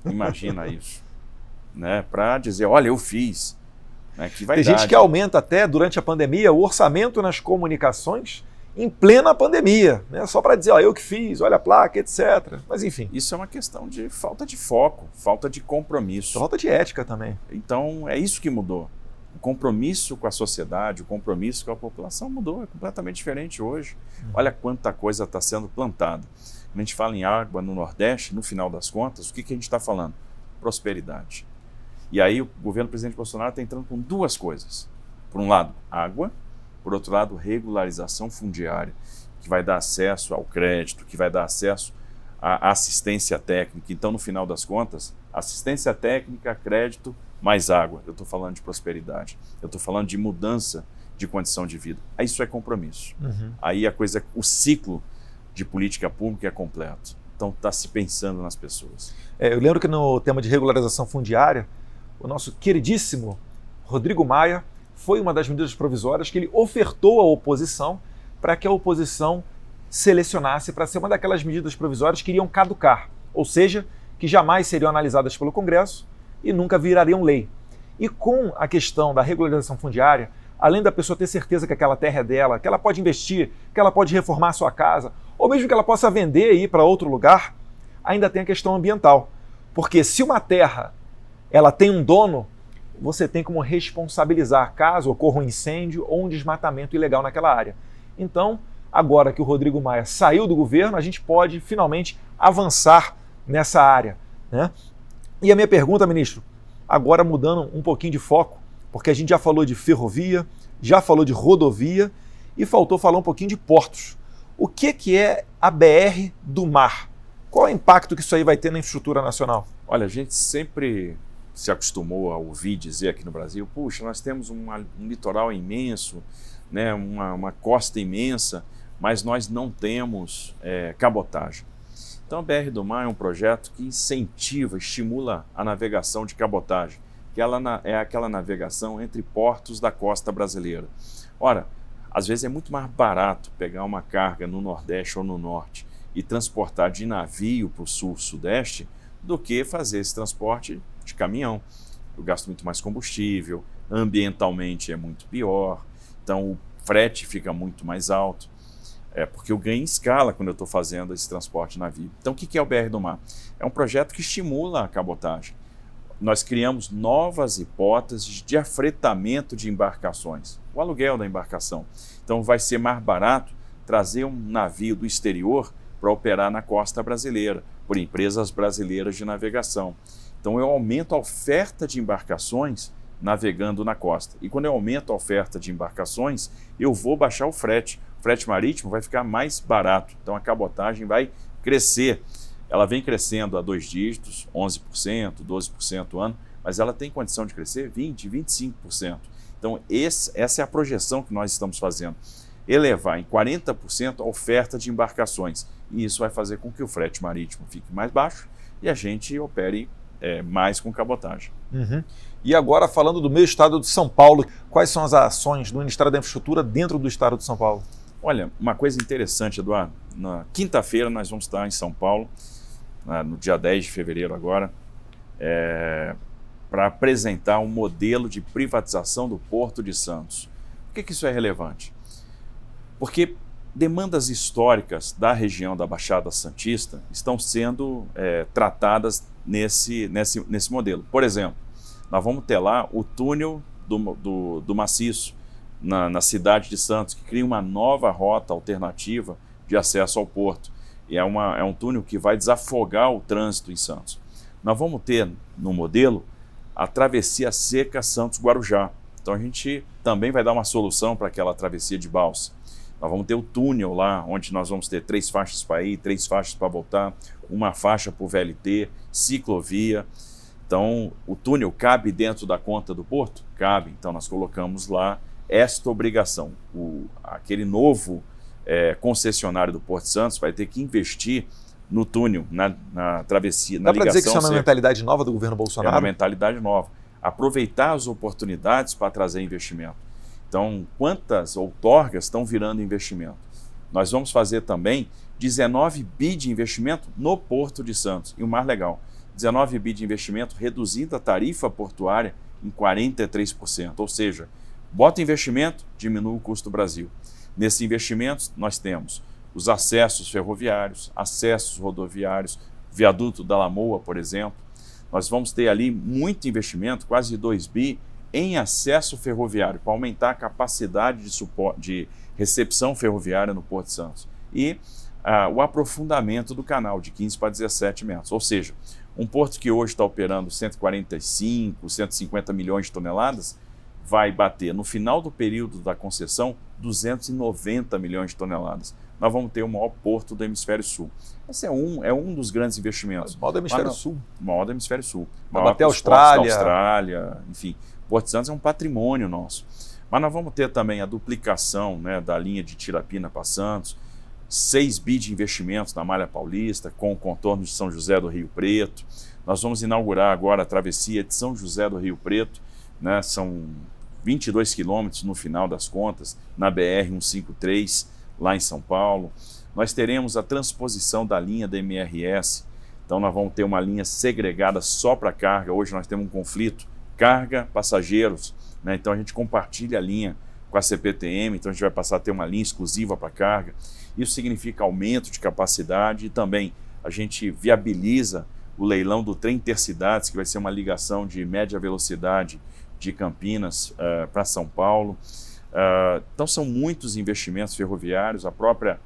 Imagina isso. Né? Para dizer, olha, eu fiz. Né? Que Tem gente que aumenta até, durante a pandemia, o orçamento nas comunicações em plena pandemia, né? Só para dizer, ó, eu que fiz, olha a placa, etc. Mas enfim. Isso é uma questão de falta de foco, falta de compromisso. Falta de ética também. Então, é isso que mudou. O compromisso com a sociedade, o compromisso com a população mudou, é completamente diferente hoje. Olha quanta coisa está sendo plantada. Quando a gente fala em água no Nordeste, no final das contas, o que a gente está falando? Prosperidade. E aí o governo do presidente Bolsonaro está entrando com duas coisas. Por um lado, água. Por outro lado, regularização fundiária, que vai dar acesso ao crédito, que vai dar acesso à assistência técnica. Então, no final das contas, assistência técnica, crédito, mais água. Eu estou falando de prosperidade. Eu estou falando de mudança de condição de vida. Isso é compromisso. Aí a coisa, o ciclo de política pública é completo. Então, está se pensando nas pessoas. Eu lembro que no tema de regularização fundiária, o nosso queridíssimo Rodrigo Maia foi uma das medidas provisórias que ele ofertou à oposição para que a oposição selecionasse para ser uma daquelas medidas provisórias que iriam caducar, ou seja, que jamais seriam analisadas pelo Congresso e nunca virariam lei. E com a questão da regularização fundiária, além da pessoa ter certeza que aquela terra é dela, que ela pode investir, que ela pode reformar a sua casa, ou mesmo que ela possa vender e ir para outro lugar, ainda tem a questão ambiental. Porque se uma terra ela tem um dono, você tem como responsabilizar caso ocorra um incêndio ou um desmatamento ilegal naquela área. Então, agora que o Rodrigo Maia saiu do governo, a gente pode finalmente avançar nessa área, né? E a minha pergunta, ministro, agora mudando um pouquinho de foco, porque a gente já falou de ferrovia, já falou de rodovia e faltou falar um pouquinho de portos. O que é a BR do Mar? Qual é o impacto que isso aí vai ter na infraestrutura nacional? Olha, a gente sempre se acostumou a ouvir dizer aqui no Brasil, puxa, nós temos um litoral imenso, né, uma costa imensa, mas nós não temos cabotagem. Então a BR do Mar é um projeto que incentiva, estimula a navegação de cabotagem, que ela é aquela navegação entre portos da costa brasileira. Ora, às vezes é muito mais barato pegar uma carga no Nordeste ou no Norte e transportar de navio para o Sul-Sudeste do que fazer esse transporte de caminhão. Eu gasto muito mais combustível, ambientalmente é muito pior, então o frete fica muito mais alto, porque eu ganho em escala quando eu estou fazendo esse transporte de navio. Então o que é o BR do Mar? É um projeto que estimula a cabotagem. Nós criamos novas hipóteses de afretamento de embarcações, o aluguel da embarcação. Então vai ser mais barato trazer um navio do exterior para operar na costa brasileira, por empresas brasileiras de navegação. Então eu aumento a oferta de embarcações navegando na costa. E quando eu aumento a oferta de embarcações, eu vou baixar o frete. O frete marítimo vai ficar mais barato. Então a cabotagem vai crescer. Ela vem crescendo a 2 dígitos, 11%, 12% ao ano, mas ela tem condição de crescer 20%, 25%. Então essa é a projeção que nós estamos fazendo. Elevar em 40% a oferta de embarcações. E isso vai fazer com que o frete marítimo fique mais baixo e a gente opere mais com cabotagem. Uhum. E agora, falando do meu estado de São Paulo, quais são as ações do Ministério da Infraestrutura dentro do estado de São Paulo? Olha, uma coisa interessante, Eduardo, na quinta-feira nós vamos estar em São Paulo, no dia 10 de fevereiro agora, para apresentar um modelo de privatização do Porto de Santos. Por que isso é relevante? Porque demandas históricas da região da Baixada Santista estão sendo tratadas nesse modelo. Por exemplo, nós vamos ter lá o túnel do Maciço, na cidade de Santos, que cria uma nova rota alternativa de acesso ao porto. E é um túnel que vai desafogar o trânsito em Santos. Nós vamos ter no modelo a travessia seca Santos-Guarujá. Então a gente também vai dar uma solução para aquela travessia de balsa. Nós vamos ter o túnel lá, onde nós vamos ter 3 faixas para ir, 3 faixas para voltar, uma faixa para o VLT, ciclovia. Então, o túnel cabe dentro da conta do porto? Cabe. Então, nós colocamos lá esta obrigação. Aquele novo concessionário do Porto Santos vai ter que investir no túnel, na travessia, na ligação. Dá para dizer que isso é uma mentalidade nova do governo Bolsonaro? É uma mentalidade nova. Aproveitar as oportunidades para trazer investimento. Então, quantas outorgas estão virando investimento? Nós vamos fazer também 19 bi de investimento no Porto de Santos. E o mais legal, 19 bi de investimento reduzindo a tarifa portuária em 43%. Ou seja, bota investimento, diminui o custo do Brasil. Nesses investimentos, nós temos os acessos ferroviários, acessos rodoviários, viaduto da Lamoa, por exemplo. Nós vamos ter ali muito investimento, quase 2 bi, em acesso ferroviário, para aumentar a capacidade de recepção ferroviária no Porto de Santos. E o aprofundamento do canal de 15 para 17 metros. Ou seja, um porto que hoje está operando 145, 150 milhões de toneladas, vai bater, no final do período da concessão, 290 milhões de toneladas. Nós vamos ter o maior porto do Hemisfério Sul. Esse é um dos grandes investimentos. O maior do Hemisfério Sul. O maior do Hemisfério Sul. Vai bater a Austrália. Austrália, enfim. Porto de Santos é um patrimônio nosso. Mas nós vamos ter também a duplicação, né, da linha de Tirapina para Santos, 6 bi de investimentos na Malha Paulista, com o contorno de São José do Rio Preto. Nós vamos inaugurar agora a travessia de São José do Rio Preto, né, são 22 quilômetros no final das contas, na BR-153, lá em São Paulo. Nós teremos a transposição da linha da MRS, então nós vamos ter uma linha segregada só para carga. Hoje nós temos um conflito carga, passageiros, né? Então a gente compartilha a linha com a CPTM, então a gente vai passar a ter uma linha exclusiva para carga. Isso significa aumento de capacidade e também a gente viabiliza o leilão do trem Intercidades, que vai ser uma ligação de média velocidade de Campinas para São Paulo. Então são muitos investimentos ferroviários, a própria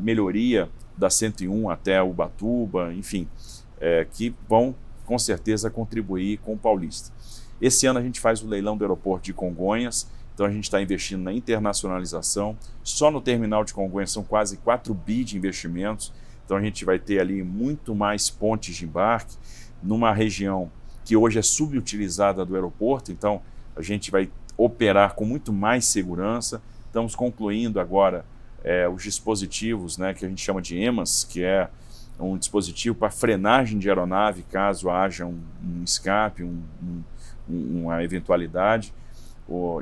melhoria da 101 até Ubatuba, enfim, que vão com certeza contribuir com o Paulista. Esse ano a gente faz o leilão do aeroporto de Congonhas, então a gente está investindo na internacionalização. Só no terminal de Congonhas são quase 4 bi de investimentos, então a gente vai ter ali muito mais pontes de embarque, numa região que hoje é subutilizada do aeroporto, então a gente vai operar com muito mais segurança. Estamos concluindo agora os dispositivos, né, que a gente chama de EMAS, que é um dispositivo para frenagem de aeronave caso haja um escape, uma eventualidade.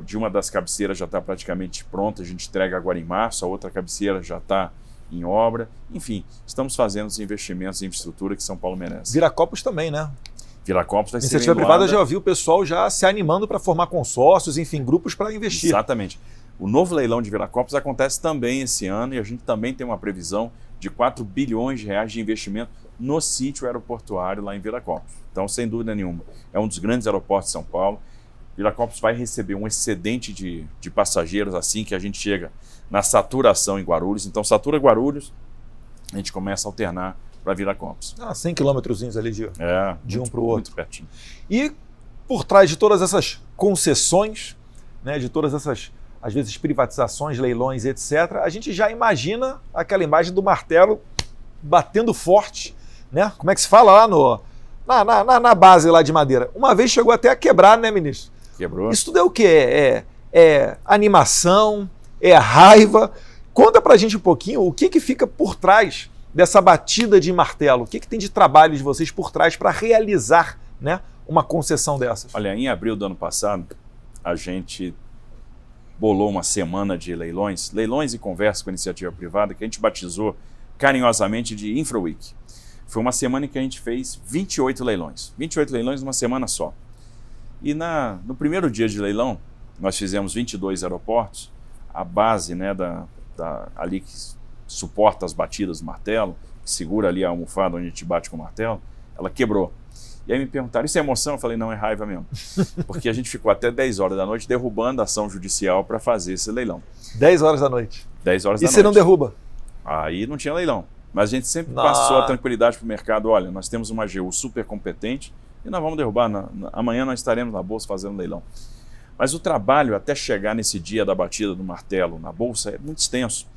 De uma das cabeceiras já está praticamente pronta, a gente entrega agora em março, a outra cabeceira já está em obra. Enfim, estamos fazendo os investimentos em infraestrutura que São Paulo merece. Viracopos também, né? Viracopos vai ser iniciativa privada, já ouvi o pessoal já se animando para formar consórcios, enfim, grupos para investir. Exatamente. O novo leilão de Viracopos acontece também esse ano e a gente também tem uma previsão de 4 bilhões de reais de investimento no sítio aeroportuário lá em Viracopos. Então, sem dúvida nenhuma, é um dos grandes aeroportos de São Paulo. Viracopos vai receber um excedente de passageiros assim que a gente chega na saturação em Guarulhos. Então, satura Guarulhos, a gente começa a alternar para Viracopos. 100 quilômetrozinhos ali de um para o outro. Muito pertinho. E por trás de todas essas concessões, né, de todas essas, às vezes, privatizações, leilões, etc., a gente já imagina aquela imagem do martelo batendo forte, né? Como é que se fala lá na base lá de madeira? Uma vez chegou até a quebrar, né, ministro? Quebrou. Isso tudo é o quê? É animação? É raiva? Conta pra gente um pouquinho o que fica por trás dessa batida de martelo. O que tem de trabalho de vocês por trás para realizar, né, uma concessão dessas? Olha, em abril do ano passado, a gente bolou uma semana de leilões e conversa com a iniciativa privada, que a gente batizou carinhosamente de Infra Week. Foi uma semana em que a gente fez 28 leilões. 28 leilões numa semana só. E no primeiro dia de leilão, nós fizemos 22 aeroportos. A base, né, ali que suporta as batidas do martelo, que segura ali a almofada onde a gente bate com o martelo, ela quebrou. E aí me perguntaram, isso é emoção? Eu falei, não, é raiva mesmo. Porque a gente ficou até 10 horas da noite derrubando a ação judicial para fazer esse leilão. 10 horas da noite? 10 horas da noite. E você não derruba? Aí não tinha leilão. Mas a gente sempre passou a tranquilidade para o mercado. Olha, nós temos uma AGU super competente e nós vamos derrubar. Amanhã nós estaremos na Bolsa fazendo leilão. Mas o trabalho até chegar nesse dia da batida do martelo na Bolsa é muito extenso,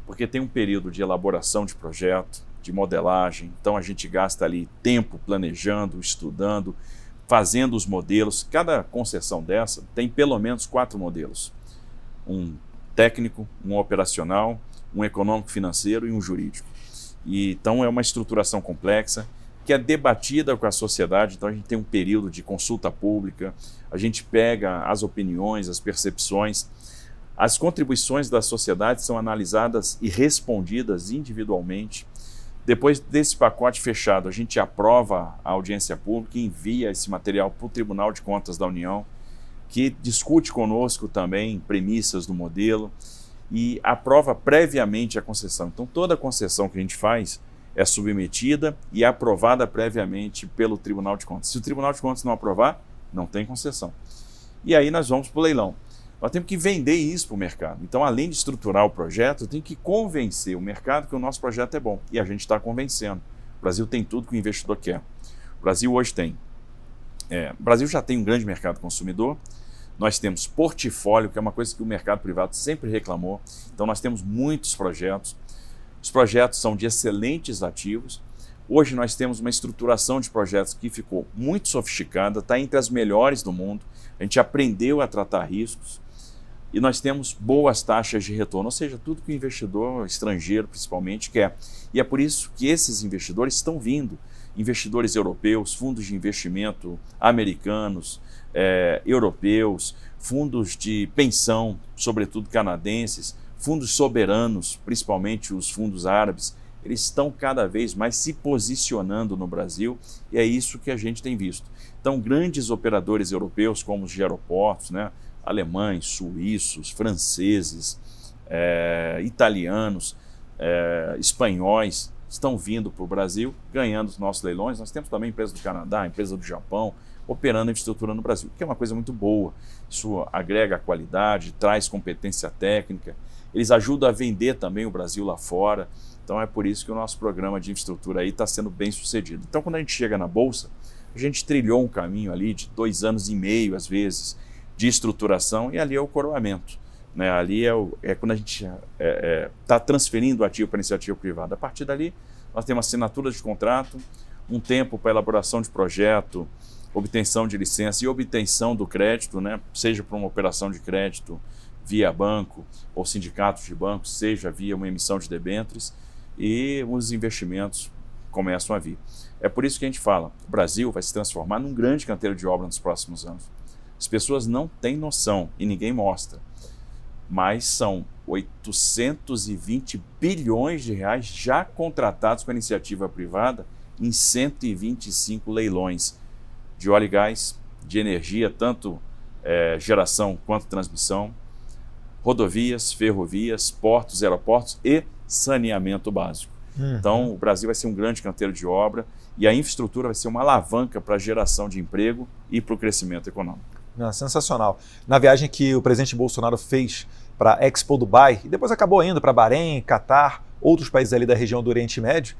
porque tem um período de elaboração de projeto, de modelagem. Então a gente gasta ali tempo planejando, estudando, fazendo os modelos. Cada concessão dessa tem pelo menos 4 modelos. Um técnico, um operacional, um econômico-financeiro e um jurídico. Então é uma estruturação complexa que é debatida com a sociedade. Então a gente tem um período de consulta pública, a gente pega as opiniões, as percepções. As contribuições da sociedade são analisadas e respondidas individualmente. Depois desse pacote fechado, a gente aprova a audiência pública e envia esse material para o Tribunal de Contas da União, que discute conosco também premissas do modelo e aprova previamente a concessão. Então, toda concessão que a gente faz é submetida e aprovada previamente pelo Tribunal de Contas. Se o Tribunal de Contas não aprovar, não tem concessão. E aí nós vamos para o leilão. Nós temos que vender isso para o mercado. Então, além de estruturar o projeto, eu tenho que convencer o mercado que o nosso projeto é bom. E a gente está convencendo. O Brasil tem tudo que o investidor quer. O Brasil hoje tem. O Brasil já tem um grande mercado consumidor. Nós temos portfólio, que é uma coisa que o mercado privado sempre reclamou. Então, nós temos muitos projetos. Os projetos são de excelentes ativos. Hoje nós temos uma estruturação de projetos que ficou muito sofisticada, está entre as melhores do mundo. A gente aprendeu a tratar riscos. E nós temos boas taxas de retorno, ou seja, tudo que o investidor estrangeiro principalmente quer. E é por isso que esses investidores estão vindo, investidores europeus, fundos de investimento americanos, europeus, fundos de pensão, sobretudo canadenses, fundos soberanos, principalmente os fundos árabes, eles estão cada vez mais se posicionando no Brasil e é isso que a gente tem visto. Então, grandes operadores europeus, como os de aeroportos, né, alemães, suíços, franceses, italianos, espanhóis, estão vindo para o Brasil, ganhando os nossos leilões. Nós temos também empresa do Canadá, empresa do Japão, operando infraestrutura no Brasil, que é uma coisa muito boa. Isso agrega qualidade, traz competência técnica, eles ajudam a vender também o Brasil lá fora. Então é por isso que o nosso programa de infraestrutura aí está sendo bem sucedido. Então quando a gente chega na Bolsa, a gente trilhou um caminho ali de 2 anos e meio, às vezes, de estruturação, e ali é o coroamento. Né? Ali é quando a gente está transferindo o ativo para a iniciativa privada. A partir dali, nós temos assinatura de contrato, um tempo para elaboração de projeto, obtenção de licença e obtenção do crédito, né? Seja para uma operação de crédito via banco ou sindicatos de bancos, seja via uma emissão de debêntures, e os investimentos começam a vir. É por isso que a gente fala, o Brasil vai se transformar num grande canteiro de obra nos próximos anos. As pessoas não têm noção e ninguém mostra, mas são 820 bilhões de reais já contratados com a iniciativa privada em 125 leilões de óleo e gás, de energia, tanto geração quanto transmissão, rodovias, ferrovias, portos, aeroportos e saneamento básico. Então, o Brasil vai ser um grande canteiro de obra e a infraestrutura vai ser uma alavanca para a geração de emprego e para o crescimento econômico. Sensacional. Na viagem que o presidente Bolsonaro fez para a Expo Dubai, e depois acabou indo para Bahrein, Catar, outros países ali da região do Oriente Médio,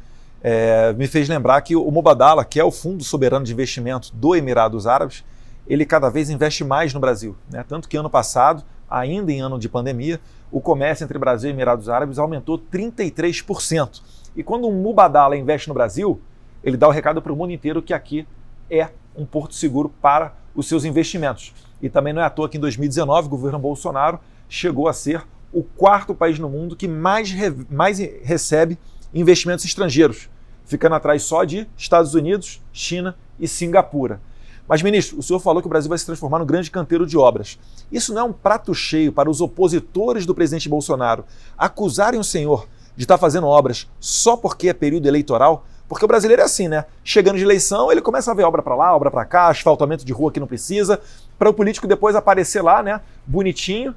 me fez lembrar que o Mubadala, que é o Fundo Soberano de Investimento do Emirados Árabes, ele cada vez investe mais no Brasil, né? Tanto que ano passado, ainda em ano de pandemia, o comércio entre Brasil e Emirados Árabes aumentou 33%. E quando um Mubadala investe no Brasil, ele dá o recado para o mundo inteiro que aqui é um porto seguro para os seus investimentos. E também não é à toa que em 2019 o governo Bolsonaro chegou a ser o quarto país no mundo que mais recebe investimentos estrangeiros, ficando atrás só de Estados Unidos, China e Singapura. Mas, ministro, o senhor falou que o Brasil vai se transformar num grande canteiro de obras. Isso não é um prato cheio para os opositores do presidente Bolsonaro acusarem o senhor de estar fazendo obras só porque é período eleitoral? Porque o brasileiro é assim, né? Chegando de eleição, ele começa a ver obra para lá, obra para cá, asfaltamento de rua que não precisa, para o político depois aparecer lá, né, bonitinho,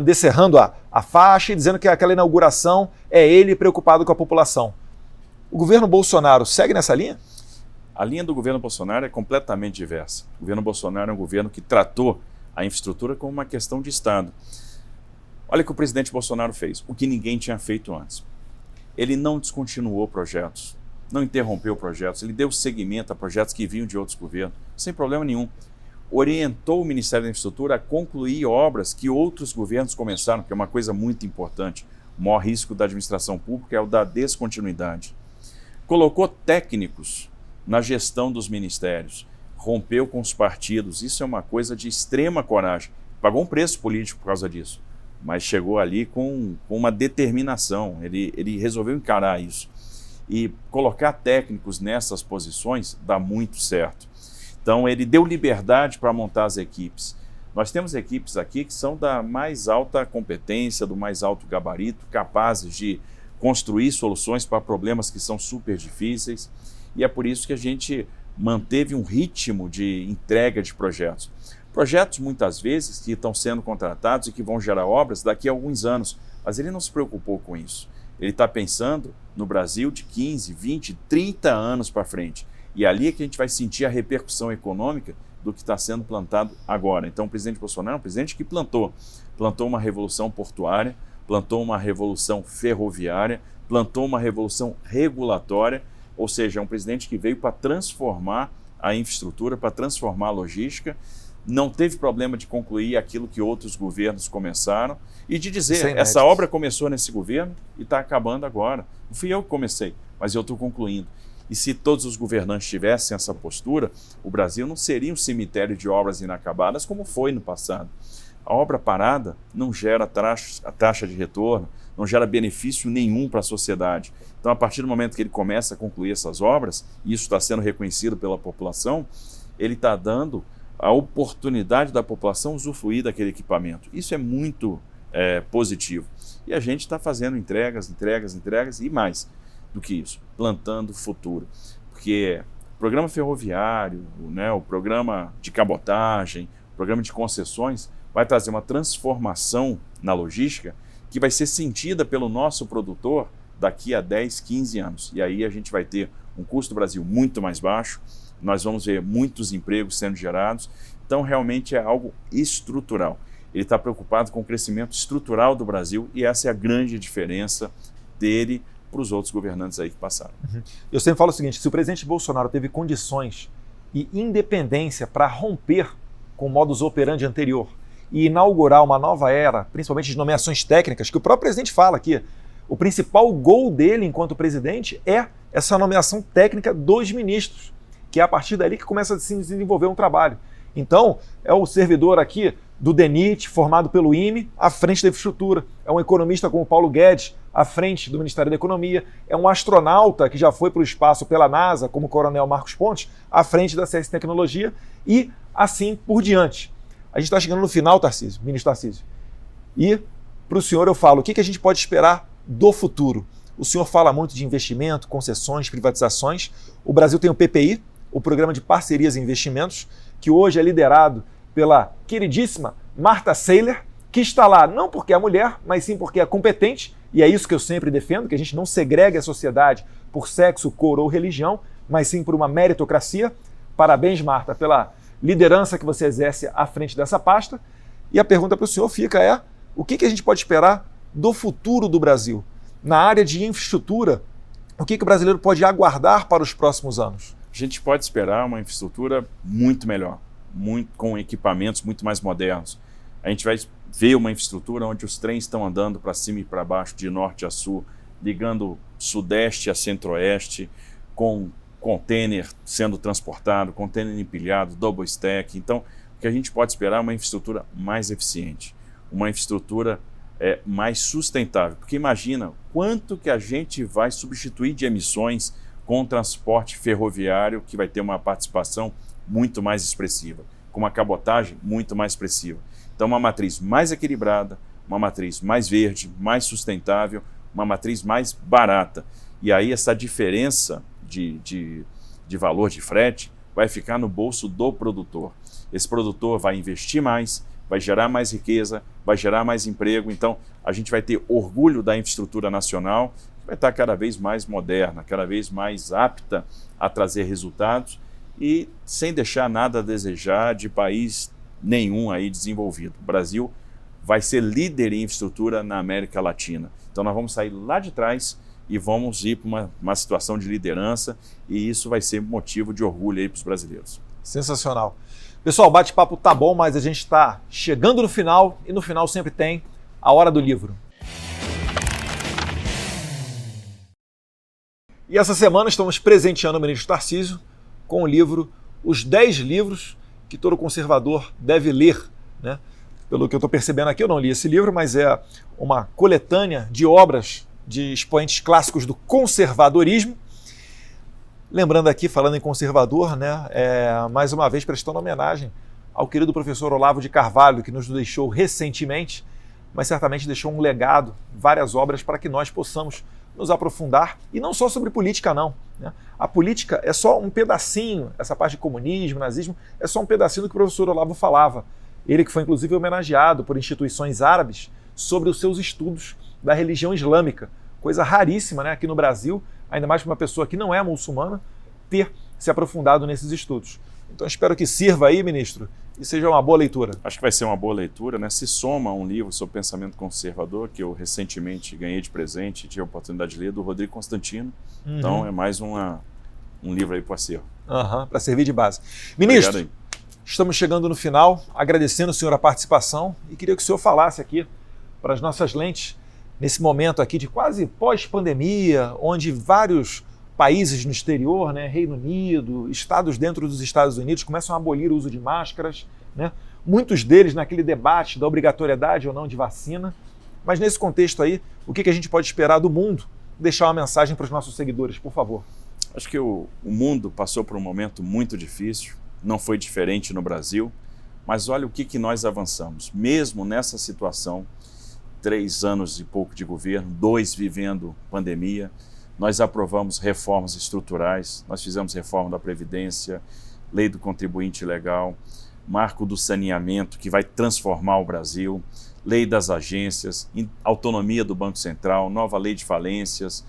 descerrando a faixa e dizendo que aquela inauguração é ele preocupado com a população. O governo Bolsonaro segue nessa linha? A linha do governo Bolsonaro é completamente diversa. O governo Bolsonaro é um governo que tratou a infraestrutura como uma questão de Estado. Olha o que o presidente Bolsonaro fez, o que ninguém tinha feito antes. Ele não descontinuou projetos, não interrompeu projetos, ele deu seguimento a projetos que vinham de outros governos, sem problema nenhum. Orientou o Ministério da Infraestrutura a concluir obras que outros governos começaram, que é uma coisa muito importante. O maior risco da administração pública é o da descontinuidade. Colocou técnicos na gestão dos ministérios, rompeu com os partidos, isso é uma coisa de extrema coragem. Pagou um preço político por causa disso, mas chegou ali com uma determinação, ele resolveu encarar isso. E colocar técnicos nessas posições dá muito certo. Então ele deu liberdade para montar as equipes. Nós temos equipes aqui que são da mais alta competência, do mais alto gabarito, capazes de construir soluções para problemas que são super difíceis. E é por isso que a gente manteve um ritmo de entrega de projetos. Projetos, muitas vezes, que estão sendo contratados e que vão gerar obras daqui a alguns anos. Mas ele não se preocupou com isso. Ele está pensando no Brasil de 15, 20, 30 anos para frente. E ali é que a gente vai sentir a repercussão econômica do que está sendo plantado agora. Então o presidente Bolsonaro é um presidente que plantou uma revolução portuária, plantou uma revolução ferroviária, plantou uma revolução regulatória, ou seja, é um presidente que veio para transformar a infraestrutura, para transformar a logística, não teve problema de concluir aquilo que outros governos começaram e de dizer, essa obra começou nesse governo e está acabando agora. Não fui eu que comecei, mas eu estou concluindo. E se todos os governantes tivessem essa postura, o Brasil não seria um cemitério de obras inacabadas como foi no passado. A obra parada não gera taxa de retorno, não gera benefício nenhum para a sociedade. Então, a partir do momento que ele começa a concluir essas obras, e isso está sendo reconhecido pela população, ele está dando a oportunidade da população usufruir daquele equipamento. Isso é muito positivo. E a gente está fazendo entregas e mais do que isso, plantando futuro. Porque o programa ferroviário, né, o programa de cabotagem, o programa de concessões, vai trazer uma transformação na logística que vai ser sentida pelo nosso produtor daqui a 10, 15 anos. E aí a gente vai ter um custo do Brasil muito mais baixo, nós vamos ver muitos empregos sendo gerados. Então, realmente é algo estrutural. Ele está preocupado com o crescimento estrutural do Brasil e essa é a grande diferença dele para os outros governantes aí que passaram. Eu sempre falo o seguinte, se o presidente Bolsonaro teve condições e independência para romper com o modus operandi anterior e inaugurar uma nova era, principalmente de nomeações técnicas, que o próprio presidente fala aqui, o principal gol dele enquanto presidente é essa nomeação técnica dos ministros, que é a partir dali que começa a se desenvolver um trabalho. Então, é o servidor aqui do DENIT, formado pelo IME, à frente da infraestrutura. É um economista como Paulo Guedes, à frente do Ministério da Economia. É um astronauta que já foi para o espaço pela NASA, como o coronel Marcos Pontes, à frente da CS Tecnologia e assim por diante. A gente está chegando no final, Tarcísio, ministro Tarcísio. E para o senhor eu falo, o que a gente pode esperar do futuro? O senhor fala muito de investimento, concessões, privatizações. O Brasil tem o PPI, o Programa de Parcerias e Investimentos, que hoje é liderado pela queridíssima Marta Seiler, que está lá não porque é mulher, mas sim porque é competente, e é isso que eu sempre defendo, que a gente não segregue a sociedade por sexo, cor ou religião, mas sim por uma meritocracia. Parabéns, Marta, pela liderança que você exerce à frente dessa pasta. E a pergunta para o senhor fica o que a gente pode esperar do futuro do Brasil? Na área de infraestrutura, O que o brasileiro pode aguardar para os próximos anos? A gente pode esperar uma infraestrutura muito melhor, com equipamentos muito mais modernos. A gente vai ver uma infraestrutura onde os trens estão andando para cima e para baixo, de norte a sul, ligando sudeste a centro-oeste, com container sendo transportado, container empilhado, double stack. Então, o que a gente pode esperar é uma infraestrutura mais eficiente, uma infraestrutura mais sustentável. Porque imagina quanto que a gente vai substituir de emissões com o transporte ferroviário, que vai ter uma participação muito mais expressiva, com uma cabotagem muito mais expressiva. Então, uma matriz mais equilibrada, uma matriz mais verde, mais sustentável, uma matriz mais barata. E aí essa diferença de valor de frete vai ficar no bolso do produtor. Esse produtor vai investir mais, vai gerar mais riqueza, vai gerar mais emprego. Então, a gente vai ter orgulho da infraestrutura nacional, que vai estar cada vez mais moderna, cada vez mais apta a trazer resultados e sem deixar nada a desejar de país nenhum aí desenvolvido. O Brasil vai ser líder em infraestrutura na América Latina. Então, nós vamos sair lá de trás e vamos ir para uma situação de liderança, e isso vai ser motivo de orgulho aí para os brasileiros. Sensacional. Pessoal, o bate-papo tá bom, mas a gente está chegando no final, e no final sempre tem a hora do livro. E essa semana estamos presenteando o ministro Tarcísio com o livro Os 10 Livros que Todo Conservador Deve Ler, né? Pelo que eu estou percebendo aqui, eu não li esse livro, mas é uma coletânea de obras de expoentes clássicos do conservadorismo. Lembrando aqui, falando em conservador, né, mais uma vez prestando homenagem ao querido professor Olavo de Carvalho, que nos deixou recentemente, mas certamente deixou um legado, várias obras para que nós possamos nos aprofundar, e não só sobre política não, né? A política é só um pedacinho, essa parte de comunismo, nazismo, é só um pedacinho do que o professor Olavo falava. Ele que foi inclusive homenageado por instituições árabes sobre os seus estudos da religião islâmica, coisa raríssima, né, aqui no Brasil, ainda mais para uma pessoa que não é muçulmana, ter se aprofundado nesses estudos. Então espero que sirva aí, ministro, e seja uma boa leitura. Acho que vai ser uma boa leitura, né? Se soma a um livro sobre pensamento conservador, que eu recentemente ganhei de presente, tive a oportunidade de ler, do Rodrigo Constantino. Então é mais um livro aí para o acervo. Para servir de base. Ministro, estamos chegando no final, agradecendo o senhor a participação, e queria que o senhor falasse aqui para as nossas lentes, nesse momento aqui de quase pós-pandemia, onde vários países no exterior, né, Reino Unido, estados dentro dos Estados Unidos começam a abolir o uso de máscaras, né, muitos deles naquele debate da obrigatoriedade ou não de vacina. Mas nesse contexto aí, o que a gente pode esperar do mundo? Deixar uma mensagem para os nossos seguidores, por favor. Acho que o mundo passou por um momento muito difícil, não foi diferente no Brasil, mas olha o que nós avançamos. Mesmo nessa situação, 3 anos e pouco de governo, 2 vivendo pandemia, nós aprovamos reformas estruturais, nós fizemos reforma da Previdência, lei do contribuinte legal, marco do saneamento que vai transformar o Brasil, lei das agências, autonomia do Banco Central, nova lei de falências.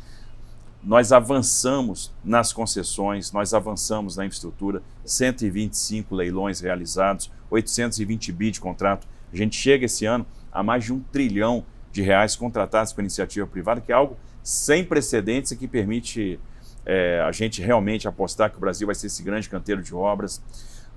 Nós avançamos nas concessões, nós avançamos na infraestrutura, 125 leilões realizados, 820 bi de contrato. A gente chega esse ano a mais de R$1 trilhão contratados com iniciativa privada, que é algo sem precedentes e que permite a gente realmente apostar que o Brasil vai ser esse grande canteiro de obras.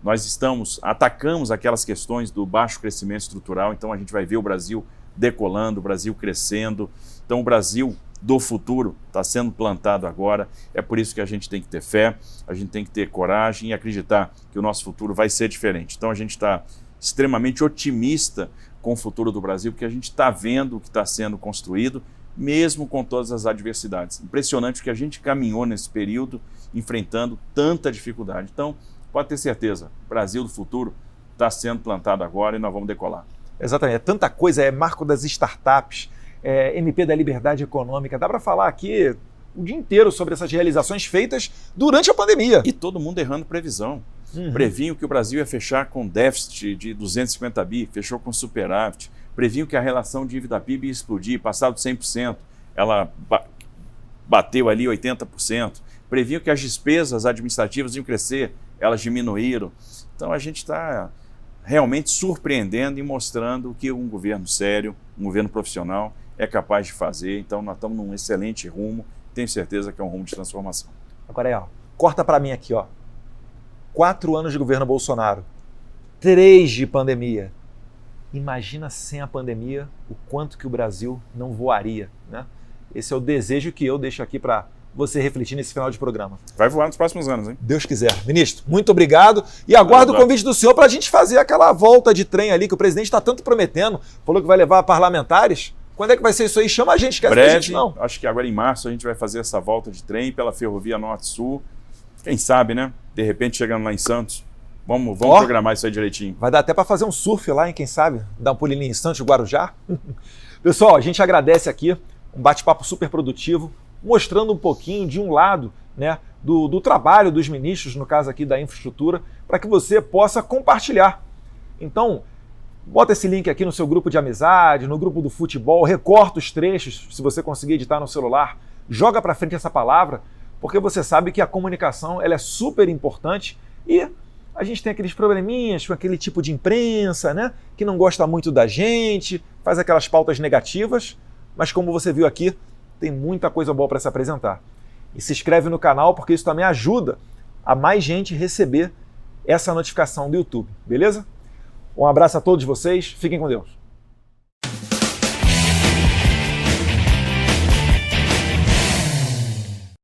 Nós atacamos aquelas questões do baixo crescimento estrutural, então a gente vai ver o Brasil decolando, o Brasil crescendo. Então o Brasil do futuro está sendo plantado agora, é por isso que a gente tem que ter fé, a gente tem que ter coragem e acreditar que o nosso futuro vai ser diferente. Então a gente está extremamente otimista com o futuro do Brasil, porque a gente está vendo o que está sendo construído, mesmo com todas as adversidades. Impressionante que a gente caminhou nesse período enfrentando tanta dificuldade. Então, pode ter certeza, o Brasil do futuro está sendo plantado agora e nós vamos decolar. Exatamente, é tanta coisa, é marco das startups, MP da liberdade econômica, dá para falar aqui o dia inteiro sobre essas realizações feitas durante a pandemia. E todo mundo errando previsão. Previnham que o Brasil ia fechar com déficit de 250 bi, fechou com superávit. Previam que a relação dívida-PIB ia explodir, passar de 100%, ela bateu ali 80%. Previam que as despesas administrativas iam crescer, elas diminuíram. Então a gente está realmente surpreendendo e mostrando que um governo sério, um governo profissional, é capaz de fazer. Então nós estamos num excelente rumo, tenho certeza que é um rumo de transformação. Agora ó, corta para mim aqui, ó. 4 anos de governo Bolsonaro, 3 de pandemia. Imagina sem a pandemia o quanto que o Brasil não voaria, né? Esse é o desejo que eu deixo aqui para você refletir nesse final de programa. Vai voar nos próximos anos, hein? Deus quiser. Ministro, muito obrigado e aguardo o convite do senhor para a gente fazer aquela volta de trem ali que o presidente está tanto prometendo, falou que vai levar parlamentares. Quando é que vai ser isso aí? Chama a gente, esquece da gente não. Acho que agora em março a gente vai fazer essa volta de trem pela Ferrovia Norte-Sul. Quem sabe, né? De repente chegando lá em Santos. Vamos programar isso aí direitinho. Vai dar até para fazer um surf lá, hein? Quem sabe? Dar um pulinho em Santos, Guarujá. Pessoal, a gente agradece aqui um bate-papo super produtivo, mostrando um pouquinho de um lado, né, do trabalho dos ministros, no caso aqui da infraestrutura, para que você possa compartilhar. Então, bota esse link aqui no seu grupo de amizade, no grupo do futebol, recorta os trechos, se você conseguir editar no celular, joga para frente essa palavra, porque você sabe que a comunicação ela é super importante e a gente tem aqueles probleminhas com aquele tipo de imprensa, né, que não gosta muito da gente, faz aquelas pautas negativas, mas como você viu aqui, tem muita coisa boa para se apresentar. E se inscreve no canal porque isso também ajuda a mais gente receber essa notificação do YouTube, beleza? Um abraço a todos vocês, fiquem com Deus.